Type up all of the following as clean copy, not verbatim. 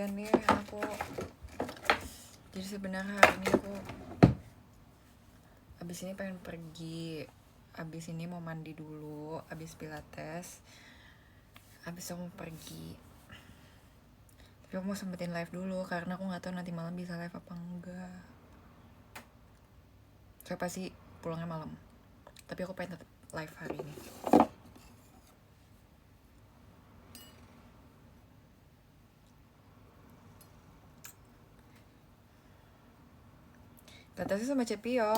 Iya nih aku. Jadi sebenarnya hari ini aku abis ini pengen pergi. Abis ini mau mandi dulu, abis pilates. Abis aku mau pergi. Tapi aku mau sempetin live dulu karena aku gak tahu nanti malam bisa live apa enggak. Saya pasti pulangnya malam. Tapi aku pengen tetap live hari ini. Pilatesnya sama Cepio.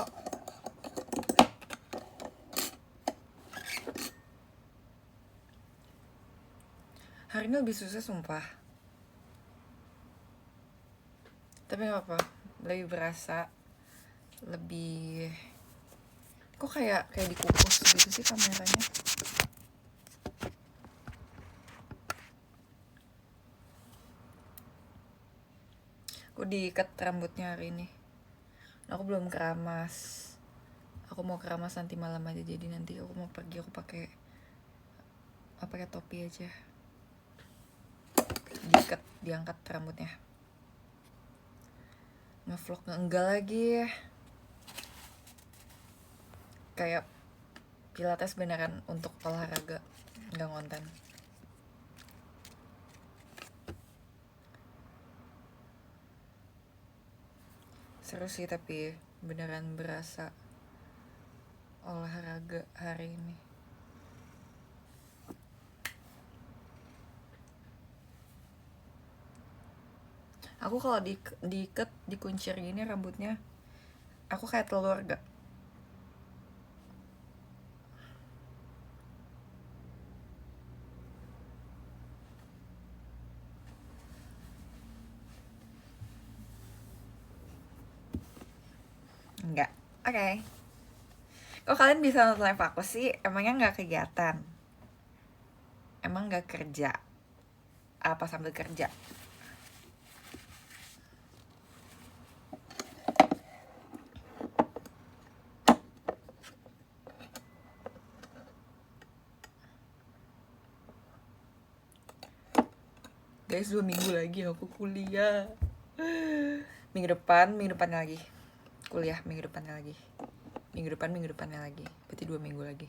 Hari ini lebih susah sumpah. Tapi gak apa, lebih berasa. Lebih kok kayak dikukus gitu sih kameranya. Aku diikat rambutnya hari ini. Aku belum keramas. Aku mau keramas nanti malam aja, jadi nanti aku mau pergi aku pakai topi aja. Diikat, diangkat rambutnya. Ngevlog enggak lagi. Kayak pilates beneran untuk olahraga, enggak ngonten. Seru sih tapi beneran berasa olahraga hari ini. Aku kalau diikat, dikuncir gini rambutnya, aku kayak telur gak? Enggak. Oke. Kok kalian bisa nonton live aku sih? Emangnya gak kegiatan? Emang gak kerja? Apa sambil kerja? Guys, 2 minggu lagi aku kuliah. Minggu depannya lagi kuliah, minggu depannya lagi. Berarti 2 minggu lagi.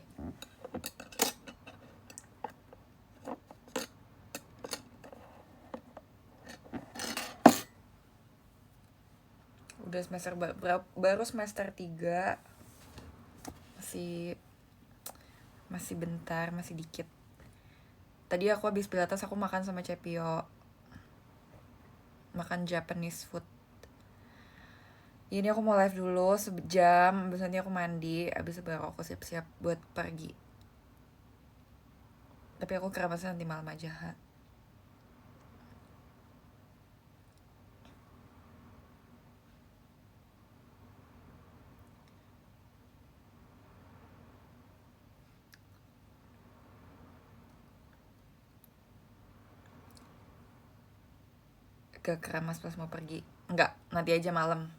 Udah semester baru semester 3. Masih bentar, masih dikit. Tadi aku habis pilates, aku makan sama Cepio. Makan Japanese food. Ini aku mau live dulu sejam, abis nanti aku mandi, abis itu baru aku siap-siap buat pergi. Tapi aku keramasnya nanti malam aja. Gak keramas pas mau pergi. Enggak, nanti aja malam.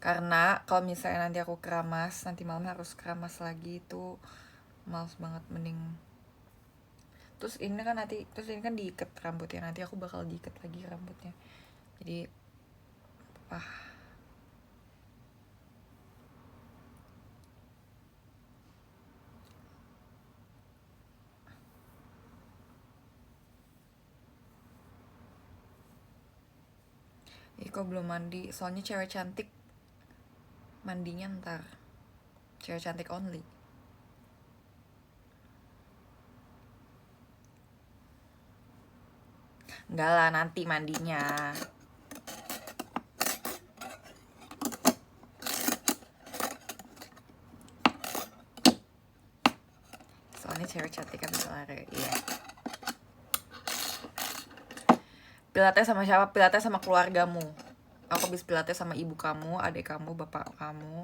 Karena kalau misalnya nanti aku keramas, nanti malam harus keramas lagi, itu males banget. Mending terus ini kan diikat rambutnya, nanti aku bakal diikat lagi rambutnya. Jadi kok belum mandi, soalnya cewek cantik mandinya ntar. Cewek cantik only. Enggak lah, nanti mandinya. Soalnya cewek cantik kan bisa lari. Iya. Pilates sama siapa? Pilates sama keluargamu. Aku habis pilates sama ibu kamu, adik kamu, bapak kamu,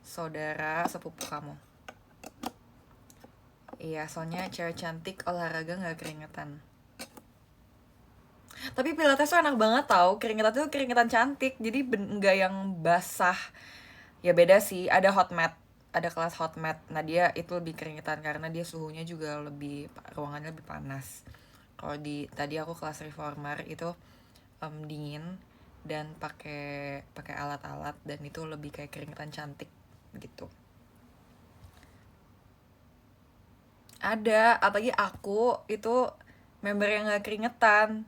saudara, sepupu kamu. Iya, soalnya cewek cantik olahraga gak keringetan. Tapi pilates tuh enak banget tau. Keringetan tuh keringetan cantik, jadi gak yang basah. Ya beda sih, ada hot mat, ada kelas hot mat. Nah dia itu lebih keringetan karena dia suhunya juga lebih, ruangannya lebih panas. Kalau tadi aku kelas reformer itu dingin dan pakai alat-alat, dan itu lebih kayak keringetan cantik gitu. Ada, apalagi aku itu member yang gak keringetan.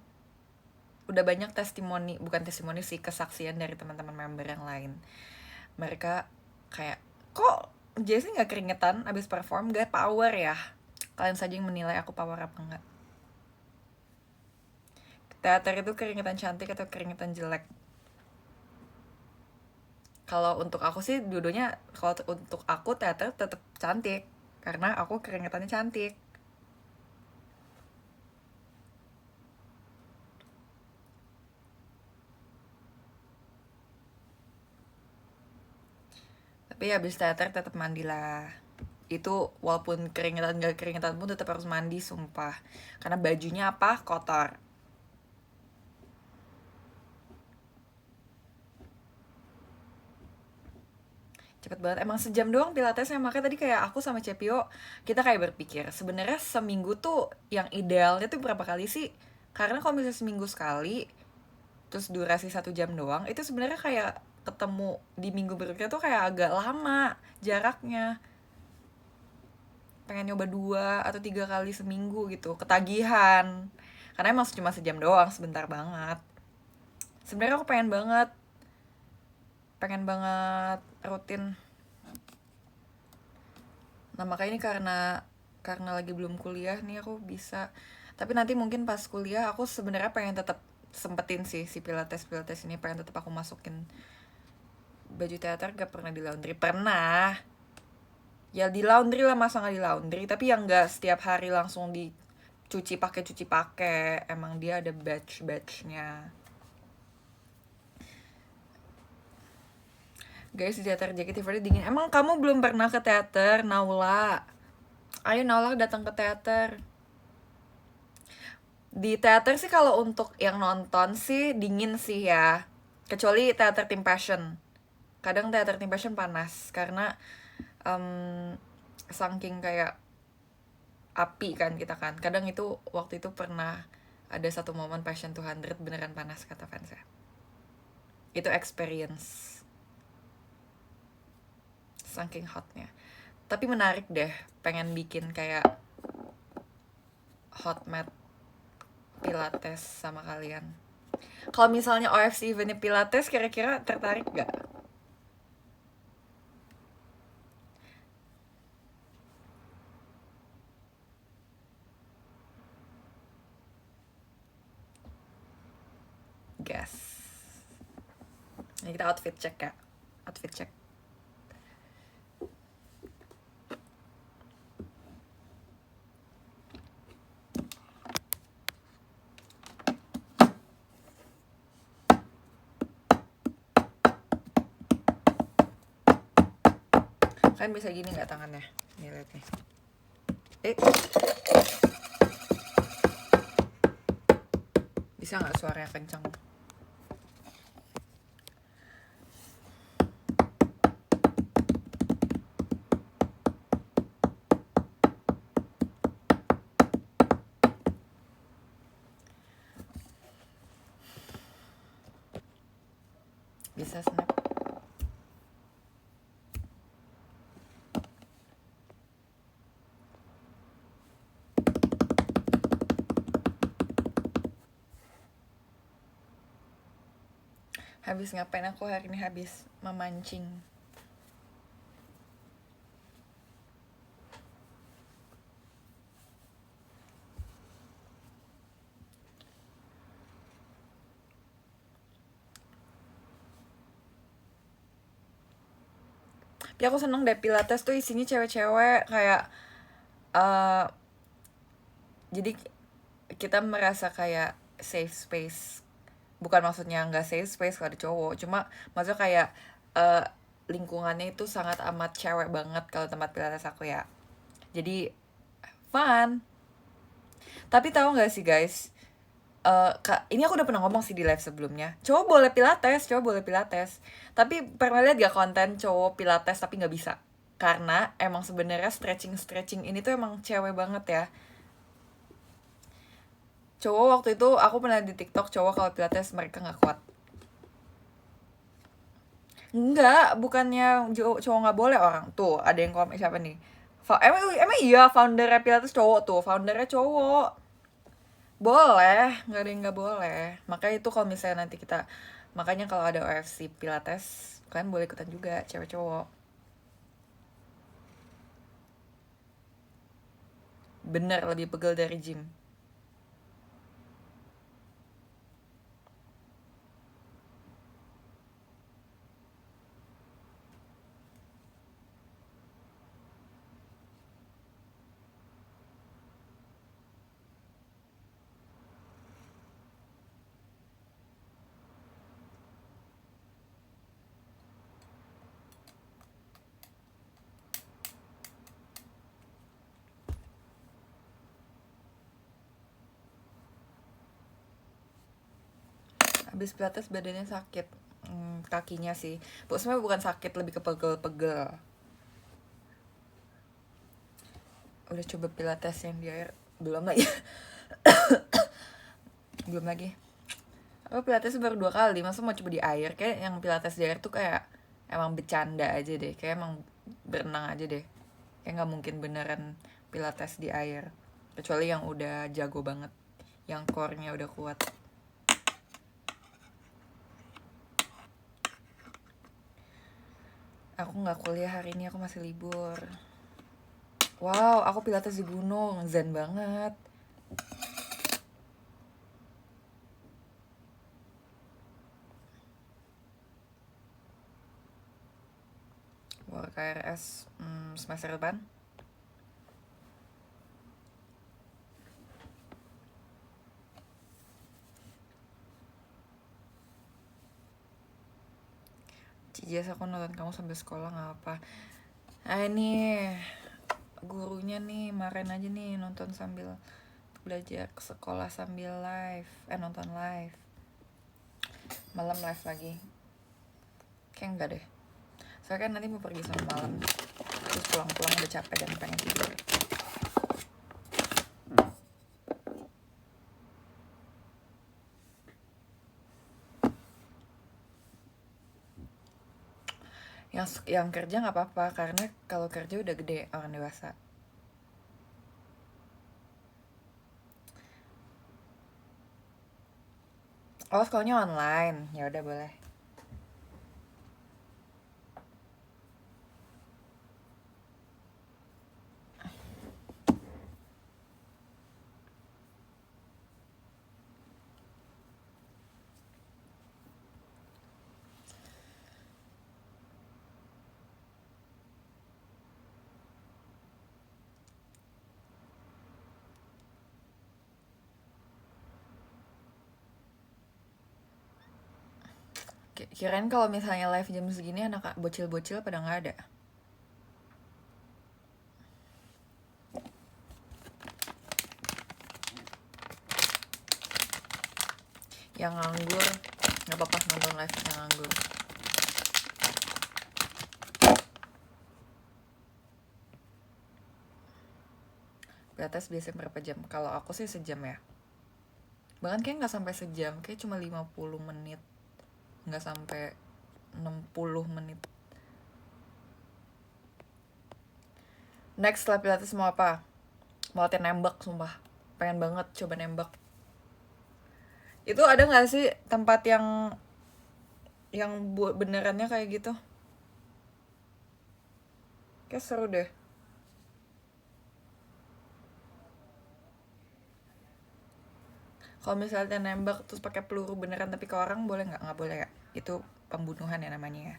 Udah banyak bukan testimoni sih, kesaksian dari teman-teman member yang lain. Mereka kayak, kok Jessie gak keringetan abis perform, gak power ya? Kalian saja yang menilai aku power apa enggak. Teater itu keringetan cantik atau keringetan jelek? Kalau untuk aku sih dua-duanya, kalau untuk aku teater tetap cantik karena aku keringetannya cantik. Tapi habis teater tetap mandi lah. Itu walaupun keringetan gak keringetan pun tetap harus mandi, sumpah. Karena bajunya apa? Kotor. Cepet banget, emang sejam doang pilatesnya. Makanya tadi kayak aku sama Cepio, kita kayak berpikir sebenarnya seminggu tuh yang idealnya tuh berapa kali sih? Karena kalau misalnya seminggu sekali terus durasi 1 jam doang, itu sebenarnya kayak ketemu di minggu berikutnya tuh kayak agak lama jaraknya. Pengen nyoba 2 atau 3 kali seminggu gitu, ketagihan. Karena emang cuma sejam doang, sebentar banget. Sebenarnya aku pengen banget rutin. Nah makanya ini karena lagi belum kuliah nih aku bisa. Tapi nanti mungkin pas kuliah aku sebenarnya pengen tetap sempetin sih si pilates ini, pengen tetap aku masukin. Baju teater gak pernah di laundry, pernah ya di laundry lah, masa nggak di laundry, tapi yang nggak setiap hari langsung cuci pakai, emang dia ada batchnya. Guys, di teater JKT48 dingin. Emang kamu belum pernah ke teater, Naula? Ayo Naula datang ke teater. Di teater sih kalau untuk yang nonton sih dingin sih ya, kecuali teater Team Passion. Kadang teater Team Passion panas karena saking kayak api kan kita kan. Kadang itu waktu itu pernah ada satu momen Passion 200 beneran panas kata fansnya. Itu experience saking hotnya. Tapi menarik deh, pengen bikin kayak hot mat pilates sama kalian. Kalau misalnya OFC eventnya pilates, kira-kira tertarik gak? Gas. Ini kita outfit check ya. Outfit check. Kalian bisa gini gak tangannya? Nih lihat nih. Bisa gak suaranya kencang? Bisa snap. Habis ngapain aku hari ini? Habis memancing. Tapi aku seneng deh pilates tuh isinya cewek-cewek kayak jadi kita merasa kayak safe space. Bukan maksudnya nggak safe space kalau ada cowok, cuma maksudnya kayak lingkungannya itu sangat amat cewek banget kalau tempat pilates aku ya. Jadi fun. Tapi tahu nggak sih guys, ini aku udah pernah ngomong sih di live sebelumnya. Cowok boleh pilates. Tapi pernah lihat gak konten cowok pilates tapi nggak bisa? Karena emang sebenarnya stretching ini tuh emang cewek banget ya. Cowok waktu itu aku pernah di TikTok cowok kalau pilates mereka nggak kuat. Enggak, bukannya cowok nggak boleh. Orang tuh ada yang komen siapa nih, emang iya foundernya pilates cowok tuh, foundernya cowok. Boleh, nggak ada yang nggak boleh. Makanya itu kalau misalnya nanti kita, makanya kalau ada OFC pilates kalian boleh ikutan juga, cewek cowok. Bener, lebih pegel dari gym. Habis pilates badannya sakit. Kakinya sih. Sebenarnya bukan sakit, lebih ke pegel-pegel. Udah coba pilates yang di air? Belum lagi. Belum lagi. Aku pilates baru 2 kali, masa mau coba di air? Kayak yang pilates di air tuh kayak emang bercanda aja deh. Kayak emang berenang aja deh. Kayak nggak mungkin beneran pilates di air. Kecuali yang udah jago banget, yang core-nya udah kuat. Aku nggak kuliah hari ini, aku masih libur. Wow, aku pilates di gunung, zen banget. Wah, KRS semester depan. Cies, aku nonton kamu sambil sekolah nggak apa. Ini gurunya nih marahin aja nih nonton sambil belajar ke sekolah sambil live, nonton live. Malam live lagi. Kayak enggak deh. Soalnya kan nanti mau pergi sama malam. Terus pulang-pulang udah capek dan pengen tidur. Yang kerja nggak apa-apa, karena kalau kerja udah gede, orang dewasa. Oh, sekolahnya online. Ya udah boleh. Kirain kalau misalnya live jam segini anak bocil-bocil pada nggak ada. Yang nganggur nggak apa-apa nonton live yang nganggur. Pilates biasanya berapa jam? Kalau aku sih sejam ya. Bahkan kayak nggak sampai sejam, kayak cuma 50 menit, nggak sampai 60 menit. Next setelah pilates mau apa? Mau latihan nembak, sumpah pengen banget coba nembak. Itu ada nggak sih tempat yang buat benerannya kayak gitu? Kayak seru deh. Kalau misalnya nembak terus pakai peluru beneran tapi ke orang boleh nggak? Nggak boleh ya? Itu pembunuhan ya namanya ya.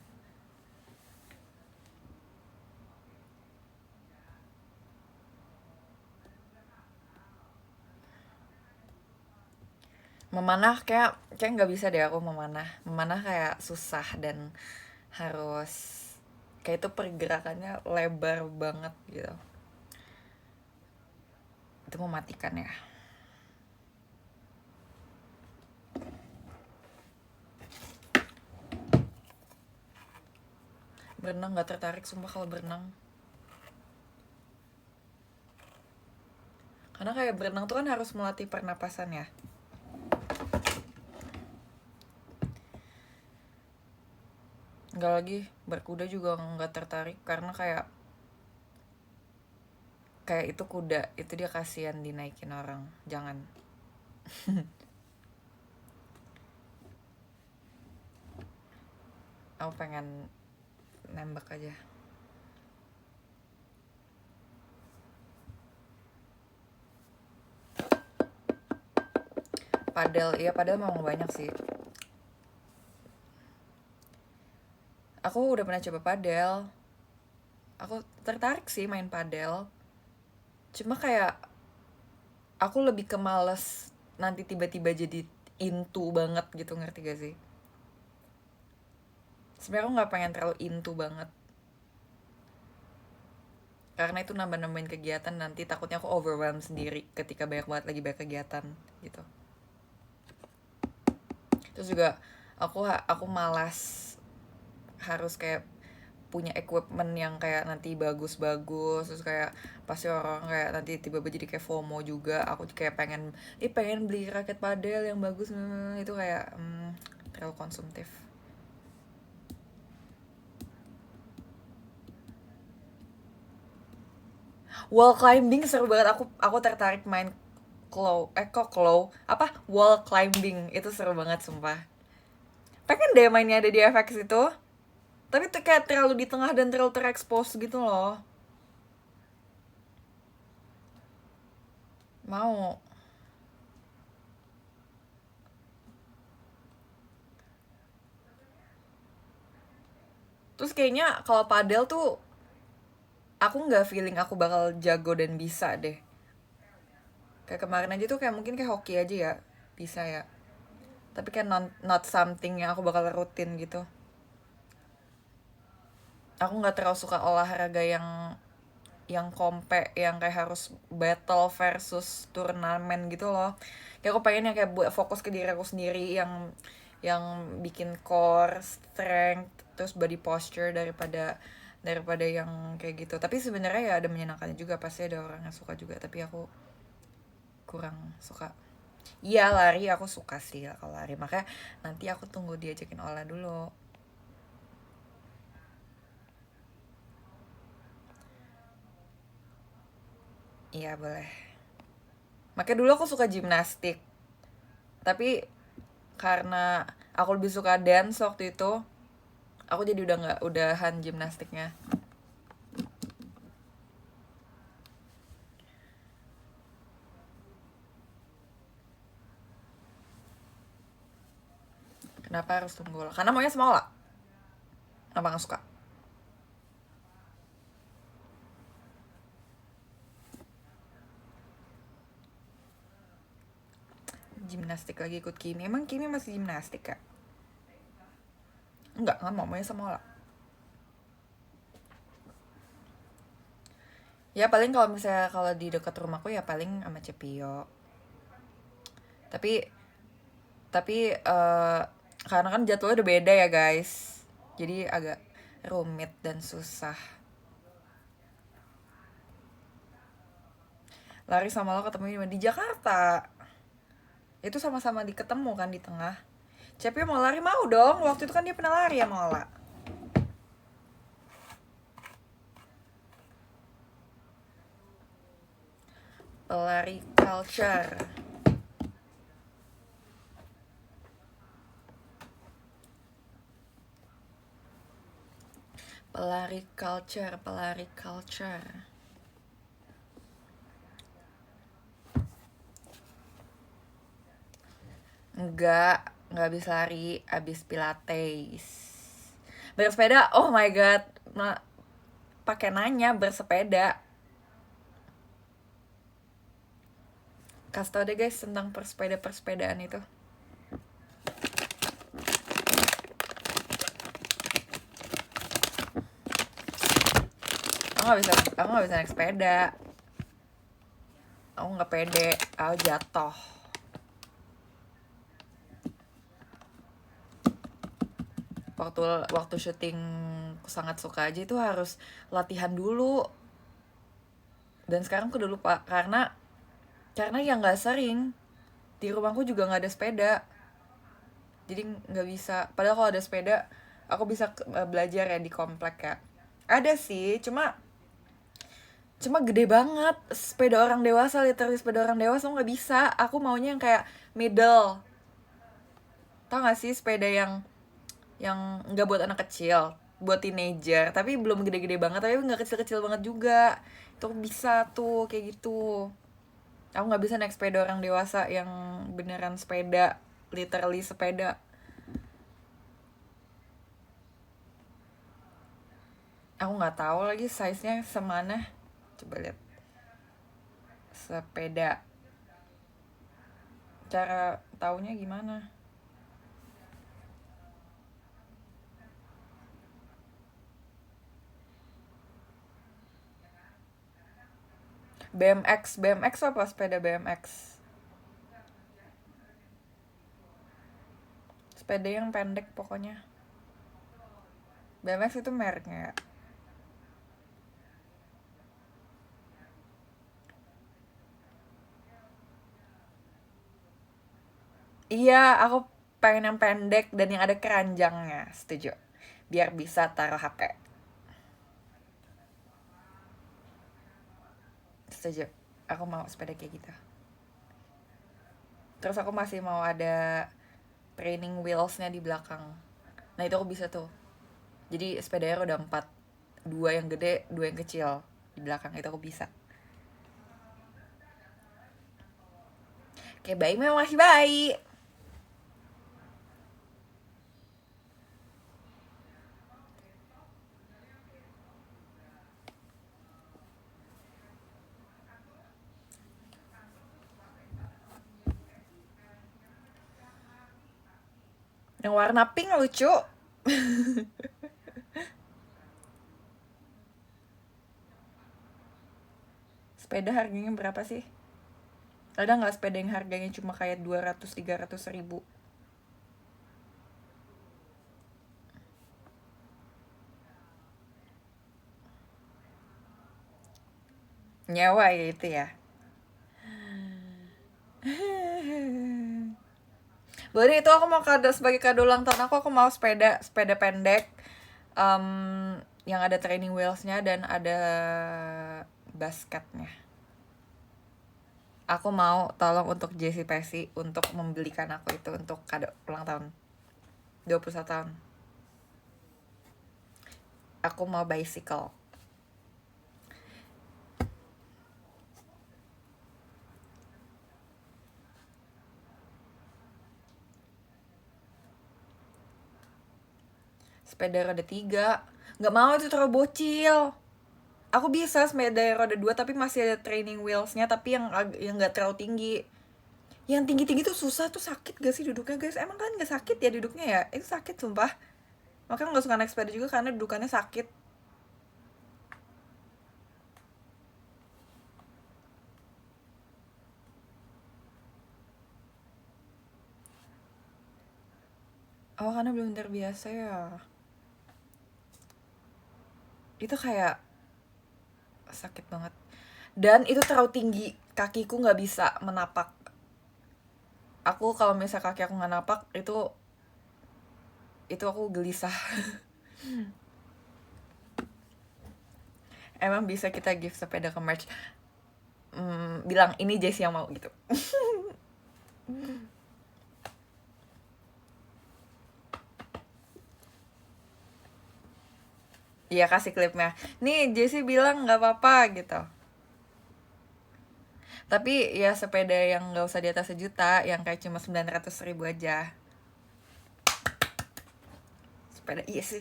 Memanah kayak nggak bisa deh aku memanah kayak susah dan harus kayak itu pergerakannya lebar banget gitu. Itu mematikan ya. Berenang nggak tertarik sumpah kalau berenang. Karena kayak berenang tuh kan harus melatih pernapasan ya. Enggak lagi, berkuda juga nggak tertarik karena kayak itu kuda, itu dia kasihan dinaikin orang. Jangan. Aku pengen nembak aja. Padel, iya padel memang banyak sih. Aku udah pernah coba padel. Aku tertarik sih main padel. Cuma kayak aku lebih ke males nanti tiba-tiba jadi into banget gitu, ngerti gak sih? Sebenarnya aku nggak pengen terlalu into banget. Karena itu nambah-nambahin kegiatan, nanti takutnya aku overwhelm sendiri ketika banyak banget lagi banyak kegiatan gitu. Terus juga aku malas harus kayak punya equipment yang kayak nanti bagus-bagus, terus kayak pasti orang kayak nanti tiba-tiba jadi kayak FOMO juga. Aku kayak pengen beli raket padel yang bagus. Itu kayak terlalu konsumtif. Wall climbing seru banget. Aku tertarik main wall climbing. Itu seru banget sumpah. Pengen deh mainnya ada di FX itu. Tapi tuh kayak terlalu di tengah dan terlalu terekspos gitu loh. Mau. Terus kayaknya kalau padel tuh aku nggak feeling aku bakal jago dan bisa deh. Kayak kemarin aja tuh kayak mungkin kayak hoki aja ya, bisa ya. Tapi kayak not something yang aku bakal rutin gitu. Aku nggak terlalu suka olahraga yang kompe, yang kayak harus battle versus turnamen gitu loh. Kayak aku pengen yang kayak buat fokus ke diri aku sendiri, yang bikin core, strength, terus body posture daripada yang kayak gitu. Tapi sebenarnya ya ada menyenangkannya juga, pasti ada orang yang suka juga, tapi aku kurang suka. Iya lari aku suka sih kalau lari, makanya nanti aku tunggu diajakin Ola dulu. Iya boleh. Makanya dulu aku suka gimnastik, tapi karena aku lebih suka dance waktu itu, aku jadi udah nggak udahan gimnastiknya. Kenapa harus tunggu Ola? Karena maunya sama Ola. Kenapa nggak suka? Gimnastik lagi ikut Kimi. Emang Kimi masih gimnastik kak? Enggak mau, maunya sama Ola. Ya paling kalau misalnya kalau di dekat rumahku ya paling sama Cepio. Tapi karena kan jadwalnya udah beda ya guys, jadi agak rumit dan susah. Lari sama lo ketemu di Jakarta, itu sama-sama ketemu kan di tengah. Cepi mau lari, mau dong, waktu itu kan dia pernah lari ya Mola. Pelari culture. Pelari culture. Enggak habis lari, habis pilates. Bersepeda, oh my god, pakai nanya bersepeda. Kasih tau deh guys tentang persepedaan itu. Aku nggak bisa naik sepeda. Aku nggak pede, aku jatuh. Waktu syuting sangat suka aja itu harus latihan dulu. Dan sekarang aku udah lupa karena Karena ya nggak sering, di rumahku juga nggak ada sepeda, jadi nggak bisa. Padahal kalau ada sepeda aku bisa belajar ya di komplek ya. Ada sih, cuma gede banget. Sepeda orang dewasa, literally sepeda orang dewasa nggak bisa. Aku maunya yang kayak middle. Tau gak sih sepeda yang nggak buat anak kecil, buat teenager, tapi belum gede-gede banget, tapi nggak kecil-kecil banget juga. Itu bisa tuh kayak gitu. Aku nggak bisa naik sepeda orang dewasa yang beneran sepeda, literally sepeda. Aku nggak tahu lagi size-nya semana. Coba lihat sepeda. Cara taunya gimana? BMX apa sepeda BMX? Sepeda yang pendek pokoknya. BMX itu mereknya. Iya, aku pengen yang pendek dan yang ada keranjangnya, setuju. Biar bisa taruh HP. Setuju. Aku mau sepeda kayak gitu. Terus aku masih mau ada training wheelsnya di belakang. Nah itu aku bisa tuh. Jadi sepedanya roda 4. Dua yang gede, dua yang kecil. Di belakang itu aku bisa. Kayak bayi memang masih bayi. Yang warna pink lucu. Sepeda harganya berapa sih? Ada nggak sepeda yang harganya cuma kayak 200-300 ribu? Nyewa ya itu ya. Boleh itu aku mau kado sebagai kado ulang tahun aku mau sepeda pendek, em, yang ada training wheelsnya dan ada basketnya. Aku mau tolong untuk JC Pesi untuk membelikan aku itu untuk kado ulang tahun 21 tahun. Aku mau bicycle. Sepeda roda 3. Nggak mau, itu terlalu bocil. Aku bisa sepeda roda 2 tapi masih ada training wheelsnya, tapi yang nggak terlalu tinggi. Yang tinggi-tinggi tuh susah, tuh sakit gak sih duduknya guys? Emang kan nggak sakit ya duduknya ya? Itu sakit sumpah. Makanya nggak suka naik sepeda juga karena dudukannya sakit. Oh karena belum terbiasa ya. Itu kayak sakit banget. Dan itu terlalu tinggi, kakiku nggak bisa menapak. Aku kalau misalnya kaki aku nggak napak, itu aku gelisah. Emang bisa kita gift sepeda ke merch. Bilang ini Jessie yang mau gitu. Iya kasih klipnya. Nih Jessie bilang nggak apa-apa gitu. Tapi ya sepeda yang nggak usah di atas 1 juta, yang kayak cuma 900 ribu aja. Sepeda yes.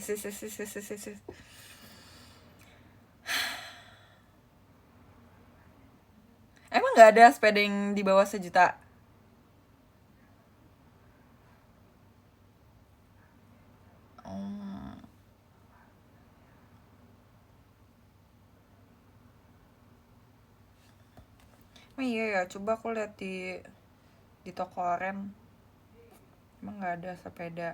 Emang nggak ada sepeda yang di bawah 1 juta? Oh. Oh iya ya, coba aku lihat di toko oren. Emang nggak ada sepeda.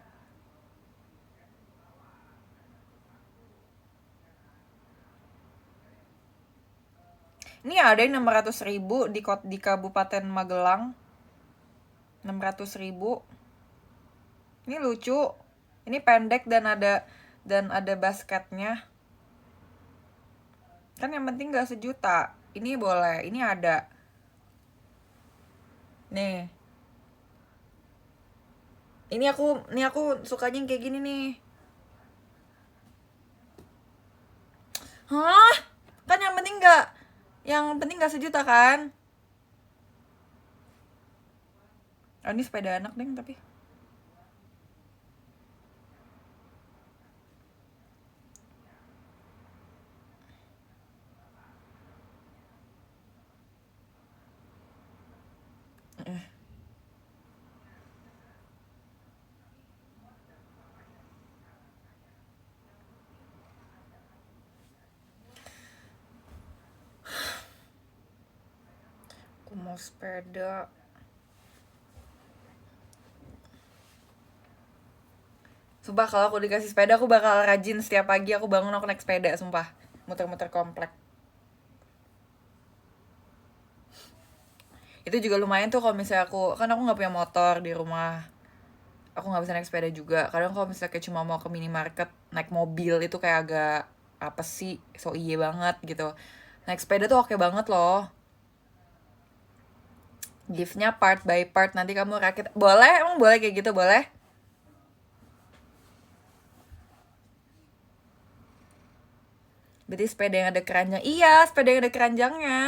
Ini ada yang 600.000 di Kabupaten Magelang. 600.000. Ini lucu. Ini pendek dan ada basketnya. Kan yang penting gak sejuta. Ini boleh, ini ada. Nih. Ini aku sukanya yang kayak gini nih. Hah? Kan yang penting gak sejuta kan? Oh, ini sepeda anak deh tapi. Aku mau sepeda. Sumpah kalau aku dikasih sepeda aku bakal rajin setiap pagi aku bangun aku naik sepeda, sumpah. Muter-muter komplek. Itu juga lumayan tuh kalau misalnya aku nggak punya motor di rumah. Aku nggak bisa naik sepeda juga. Kadang kalau misalnya kayak cuma mau ke minimarket naik mobil itu kayak agak apa sih, so iye banget gitu. Naik sepeda tuh oke banget loh. Giftnya part by part, nanti kamu rakit. Boleh? Emang boleh kayak gitu? Boleh? Berarti sepeda yang ada keranjang. Iya, sepeda yang ada keranjangnya.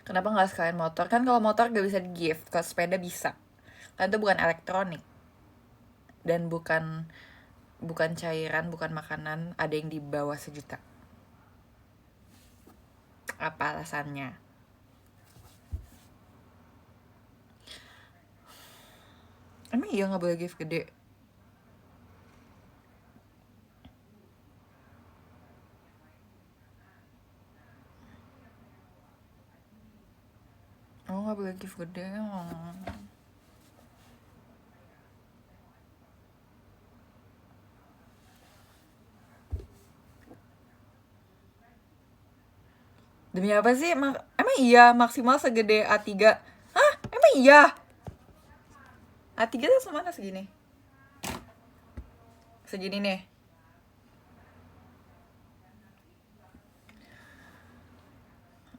Kenapa nggak sekalian motor? Kan kalau motor gak bisa di gift, kalau sepeda bisa. Kan itu bukan elektronik. Dan bukan cairan, bukan makanan, ada yang di bawah sejuta. Apa alasannya? Emang iya nggak boleh gift gede? Oh, nggak boleh gift gede. Oh. Demi apa sih? Emang iya maksimal segede A3? Hah? Emang iya? A3 tuh semana segini? Segini nih.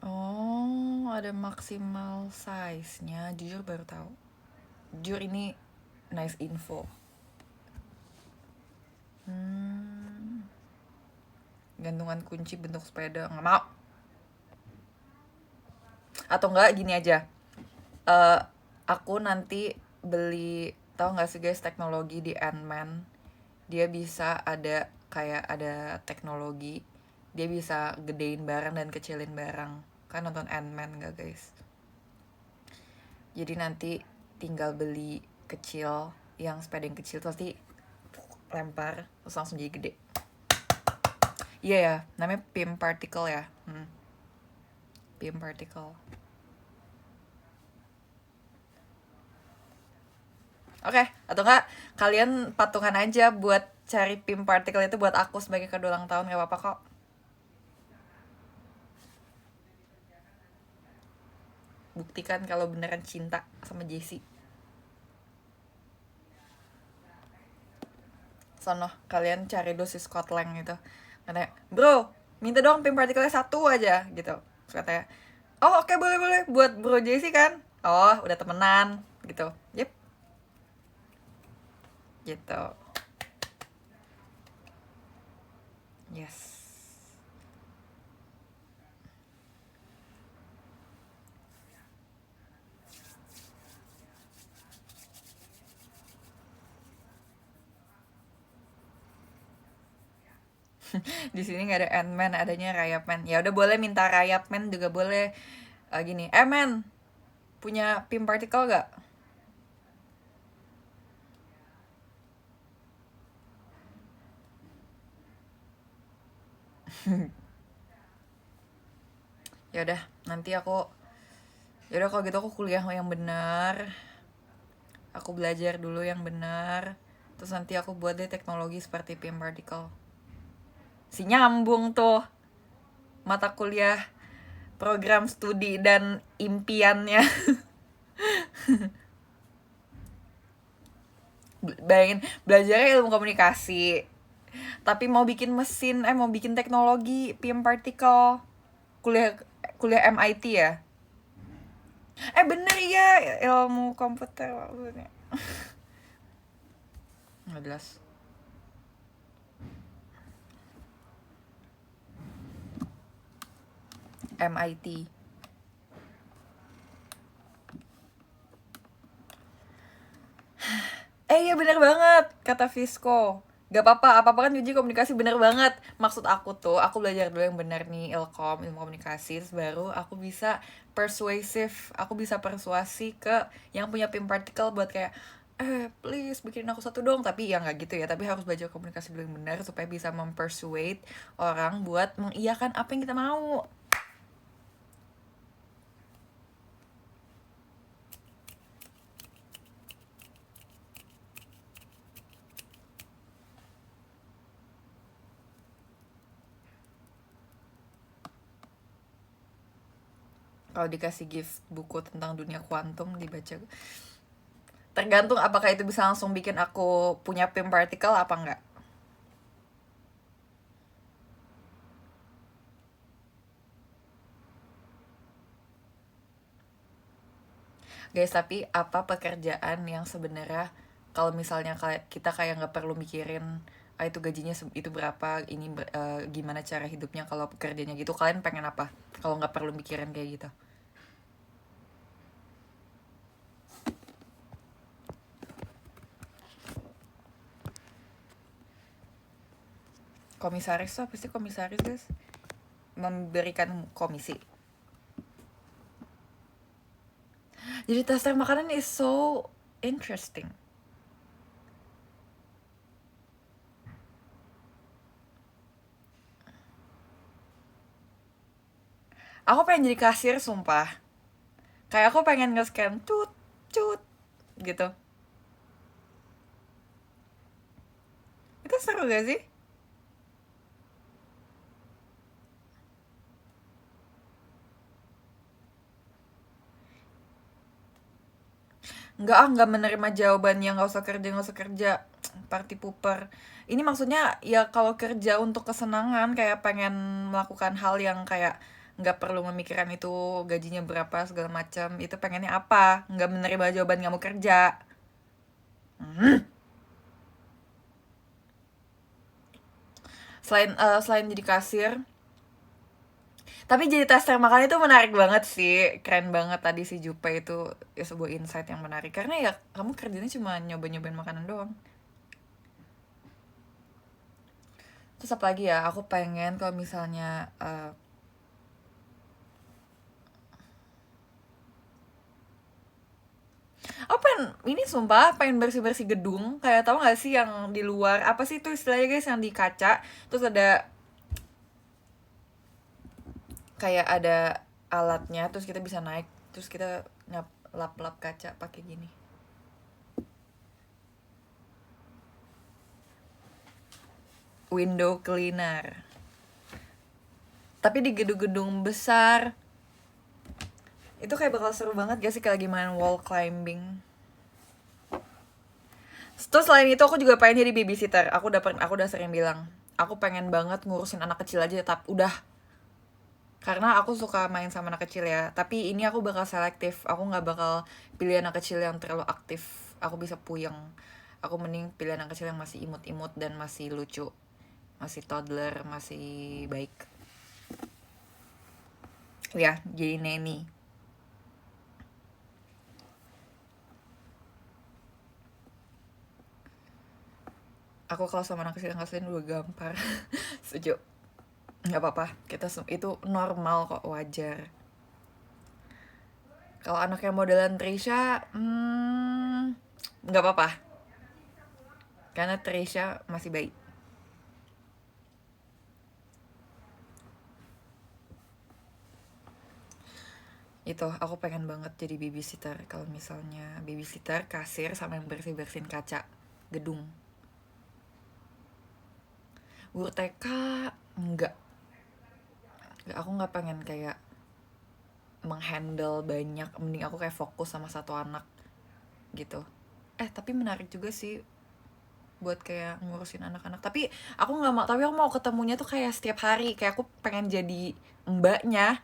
Oh, ada maksimal size-nya. Jujur baru tahu. Jujur ini nice info. Gantungan kunci bentuk sepeda nggak mau. Atau enggak gini aja. Aku nanti beli, tahu nggak sih guys, teknologi di Ant-Man. Dia bisa ada teknologi, dia bisa gedein barang dan kecilin barang. Kan nonton Ant-Man nggak guys? Jadi nanti tinggal beli kecil, yang sepeda yang kecil tuh pasti lempar terus langsung jadi gede. Iya ya, namanya PIM particle ya. PIM particle. Oke, atau enggak kalian patungan aja buat cari PIM particle itu buat aku sebagai kado ulang tahun, gak apa-apa kok. Buktikan kalau beneran cinta sama Jessie. Sono, kalian cari dulu si Scott Lang itu. Katanya, bro, minta dong PIM particle 1 aja gitu. Terus katanya, oh oke, boleh buat bro Jessie kan. Oh udah temenan gitu. Yep, gitu. Yes. Di sini nggak ada Ant-Man, adanya Rayapman. Ya udah, boleh minta Rayapman juga boleh. Gini, man, punya PIM particle gak? Ya udah, nanti aku, ya udah kalau gitu aku kuliah yang benar, aku belajar dulu yang benar, terus nanti aku buat deh teknologi seperti PM particle. Si nyambung tuh mata kuliah, program studi dan impiannya. Bayangin belajarnya ilmu komunikasi, tapi mau bikin mesin, mau bikin teknologi PM particle. Kuliah kuliah MIT ya. Bener ya, ilmu komputer maksudnya. Nggak jelas. MIT. Iya bener banget kata Visco. Gak apa-apa, apa-apa kan uji komunikasi, bener banget. Maksud aku tuh, aku belajar dulu yang bener nih, ilkom, ilmu komunikasi, terus baru aku bisa persuasif, aku bisa persuasi ke yang punya PIM particle buat kayak, please bikin aku satu dong. Tapi ya nggak gitu ya, tapi harus belajar komunikasi dulu yang benar supaya bisa mempersuade orang buat mengiyakan apa yang kita mau. Kalau dikasih gift buku tentang dunia kuantum dibaca, tergantung apakah itu bisa langsung bikin aku punya PIM particle apa enggak. Guys, tapi apa pekerjaan yang sebenarnya kalau misalnya kita kayak nggak perlu mikirin itu gajinya itu berapa, ini gimana cara hidupnya, kalau pekerjaannya gitu, kalian pengen apa kalau nggak perlu mikirin kayak gitu? Komisaris tuh apa sih komisaris, guys? Memberikan komisi. Jadi tester makanan is so interesting. Aku pengen jadi kasir, sumpah. Kayak aku pengen nge-scan cut cut gitu. Itu seru gak sih? Nggak menerima jawaban yang nggak usah kerja, nggak usah kerja. Party pooper. Ini maksudnya ya kalau kerja untuk kesenangan, kayak pengen melakukan hal yang kayak nggak perlu memikirkan itu gajinya berapa segala macam, itu pengennya apa, nggak menerima jawaban, nggak mau kerja. Selain jadi kasir, tapi jadi tester makan itu menarik banget sih, keren banget tadi si Jupe itu, ya sebuah insight yang menarik, karena ya kamu kerjanya cuma nyoba-nyobain makanan doang. Terus apa lagi ya, aku pengen kalau misalnya aku pengen ini, sumpah pengen bersih-bersih gedung, kayak tahu nggak sih yang di luar, apa sih itu istilahnya guys, yang di kaca, terus ada kayak ada alatnya, terus kita bisa naik, terus kita lap-lap kaca pakai gini. Window cleaner. Tapi di gedung-gedung besar. Itu kayak bakal seru banget gak sih, kayak lagi main wall climbing. Terus selain itu aku juga pengen jadi babysitter. Aku udah sering bilang, aku pengen banget ngurusin anak kecil aja, tapi udah. Karena aku suka main sama anak kecil ya. Tapi ini aku bakal selektif. Aku nggak bakal pilih anak kecil yang terlalu aktif. Aku bisa puyeng. Aku mending pilih anak kecil yang masih imut-imut dan masih lucu, masih toddler, masih baik. Ya, jadi neni. Aku kalau sama anak kecil yang ngasilin udah gampar. Setuju. Nggak apa-apa, itu normal kok, wajar. Kalau anak yang modelan Trisha, nggak apa-apa, karena Trisha masih baik. Itu aku pengen banget jadi babysitter. Kalau misalnya babysitter, kasir, sama yang bersih-bersihin kaca gedung. Guru TK enggak. Aku nggak pengen kayak menghandle banyak, mending aku kayak fokus sama satu anak gitu. Tapi menarik juga sih buat kayak ngurusin anak-anak. Tapi aku nggak mau, tapi aku mau ketemunya tuh kayak setiap hari. Kayak aku pengen jadi mbaknya.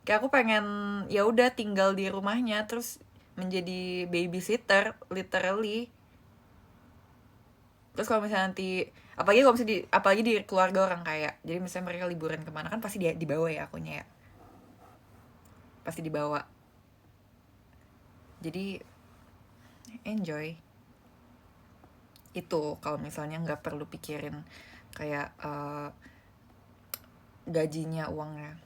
Kayak aku pengen ya udah tinggal di rumahnya terus menjadi babysitter literally. Terus kalau misalnya nanti apalagi di keluarga orang kaya, jadi misalnya mereka liburan kemana kan pasti dia dibawa ya akunya ya, pasti dibawa, jadi enjoy. Itu kalau misalnya nggak perlu pikirin kayak gajinya, uangnya.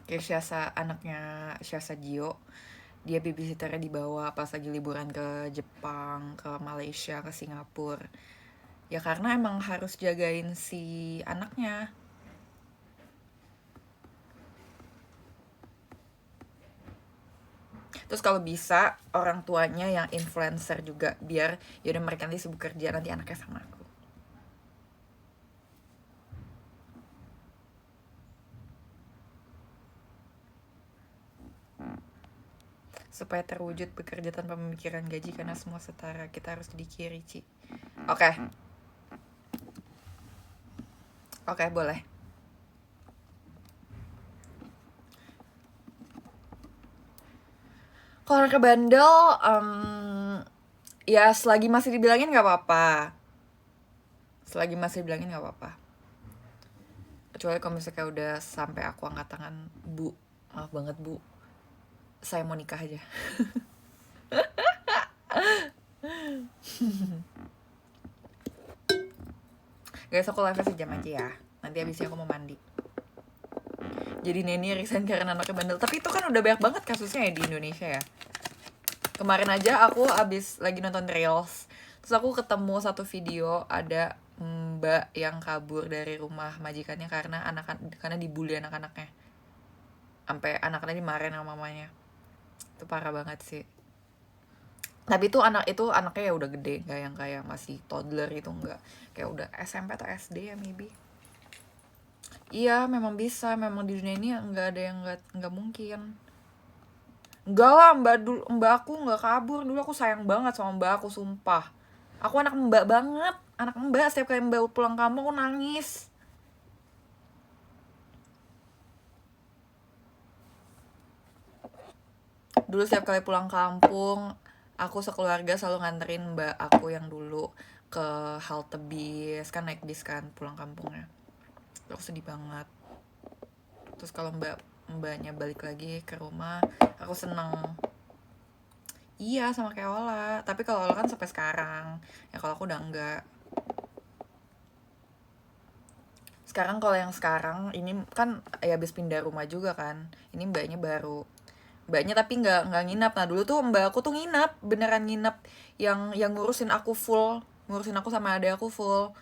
Kayak anaknya Syasa Gio, dia babysitternya dibawa pas lagi liburan ke Jepang, ke Malaysia, ke Singapura. Ya karena emang harus jagain si anaknya. Terus kalau bisa orang tuanya yang influencer juga, biar yaudah mereka nanti sibuk kerja, nanti anaknya sama aku. Supaya terwujud bekerja tanpa memikirkan gaji karena semua setara, kita harus jadi kiri, Ci. Oke. Oke, boleh. Kalau anaknya bandel, ya selagi masih dibilangin nggak apa-apa. Selagi masih dibilangin nggak apa-apa. Kecuali kalau misalnya kayak udah sampai aku angkat tangan, Bu, maaf banget Bu, saya mau nikah aja. Guys, aku live sejam aja ya. Nanti abisnya aku mau mandi. Jadi Neni resign karena anaknya bandel. Tapi itu kan udah banyak banget kasusnya ya di Indonesia ya. Kemarin aja aku abis lagi nonton Reels, terus aku ketemu satu video ada mbak yang kabur dari rumah majikannya karena dibully anak-anaknya. Sampai anak-anaknya dimarahin sama mamanya. Itu parah banget sih. Tapi itu anaknya ya udah gede, nggak yang kayak masih toddler gitu, nggak. Kayak udah SMP atau SD ya maybe. Iya, memang bisa. Memang di dunia ini nggak ada yang nggak mungkin. Enggak lah, mbak aku nggak kabur. Dulu aku sayang banget sama mbak aku, sumpah. Aku anak mbak banget. Anak mbak, setiap kali mbak pulang kampung aku nangis. Dulu setiap kali pulang kampung, aku sekeluarga selalu nganterin mbak aku yang dulu ke halte bis. Kan naik bis kan pulang kampungnya. Aku sedih banget. Terus kalau mbaknya balik lagi ke rumah, aku seneng. Iya, sama kayak Ola. Tapi kalau Ola kan sampai sekarang. Ya kalau aku udah enggak. Sekarang kalau yang sekarang ini kan ya habis pindah rumah juga kan. Ini mbaknya baru. Mbaknya tapi nggak nginap. Nah dulu tuh mbak aku tuh nginap, beneran nginap, yang ngurusin aku full, ngurusin aku sama adek aku full.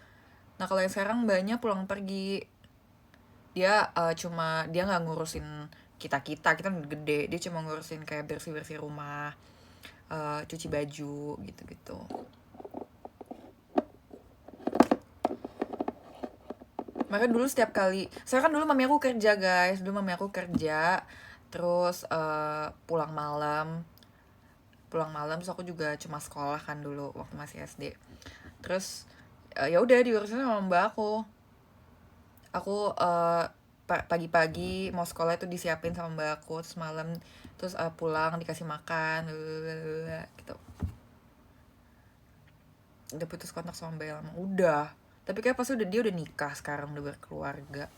Nah kalau yang sekarang mbaknya pulang pergi. Dia cuma dia nggak ngurusin kita kan gede. Dia cuma ngurusin kayak bersih rumah, cuci baju gitu. Makanya dulu setiap kali, saya kan dulu mami aku kerja guys, dulu mami aku kerja, terus pulang malam terus aku juga cuma sekolah kan dulu waktu masih SD. Terus ya udah diurusin sama mbak aku pagi-pagi mau sekolah itu disiapin sama mbak aku, terus malam terus pulang dikasih makan gitu. Udah putus kontak sama mbak lama udah, tapi kayak pas dia udah nikah sekarang, udah berkeluarga.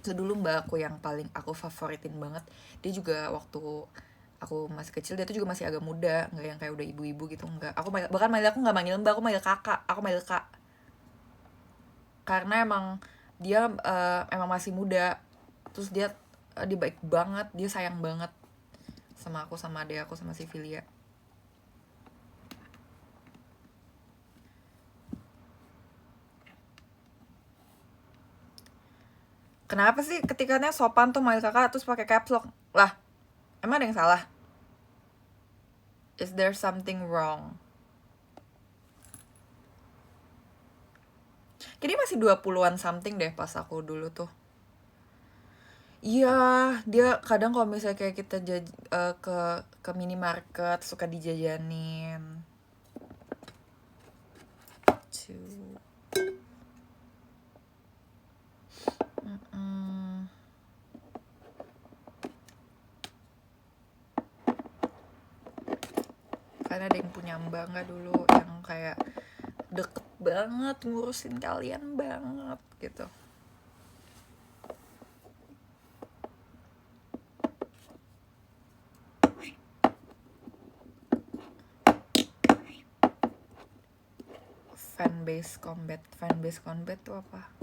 Terus dulu mbak aku yang paling aku favoritin banget, dia juga waktu aku masih kecil dia tuh juga masih agak muda, nggak yang kayak udah ibu-ibu gitu, enggak. Bahkan manggil aku nggak manggil mbak, aku manggil kakak, aku manggil kak, karena dia emang masih muda. Terus dia baik banget, dia sayang banget sama aku, sama adek aku, sama si Filia. Kenapa sih ketikannya sopan tuh manggil kakak terus pakai caps lock? Lah, emang ada yang salah? Is there something wrong? Jadi masih 20-an something deh pas aku dulu tuh. Iya, dia kadang kalau misalnya kayak kita ke minimarket suka dijajanin. Two. Karena ada yang punya mbak nggak dulu yang kayak deket banget ngurusin kalian banget gitu. Fanbase combat tuh apa?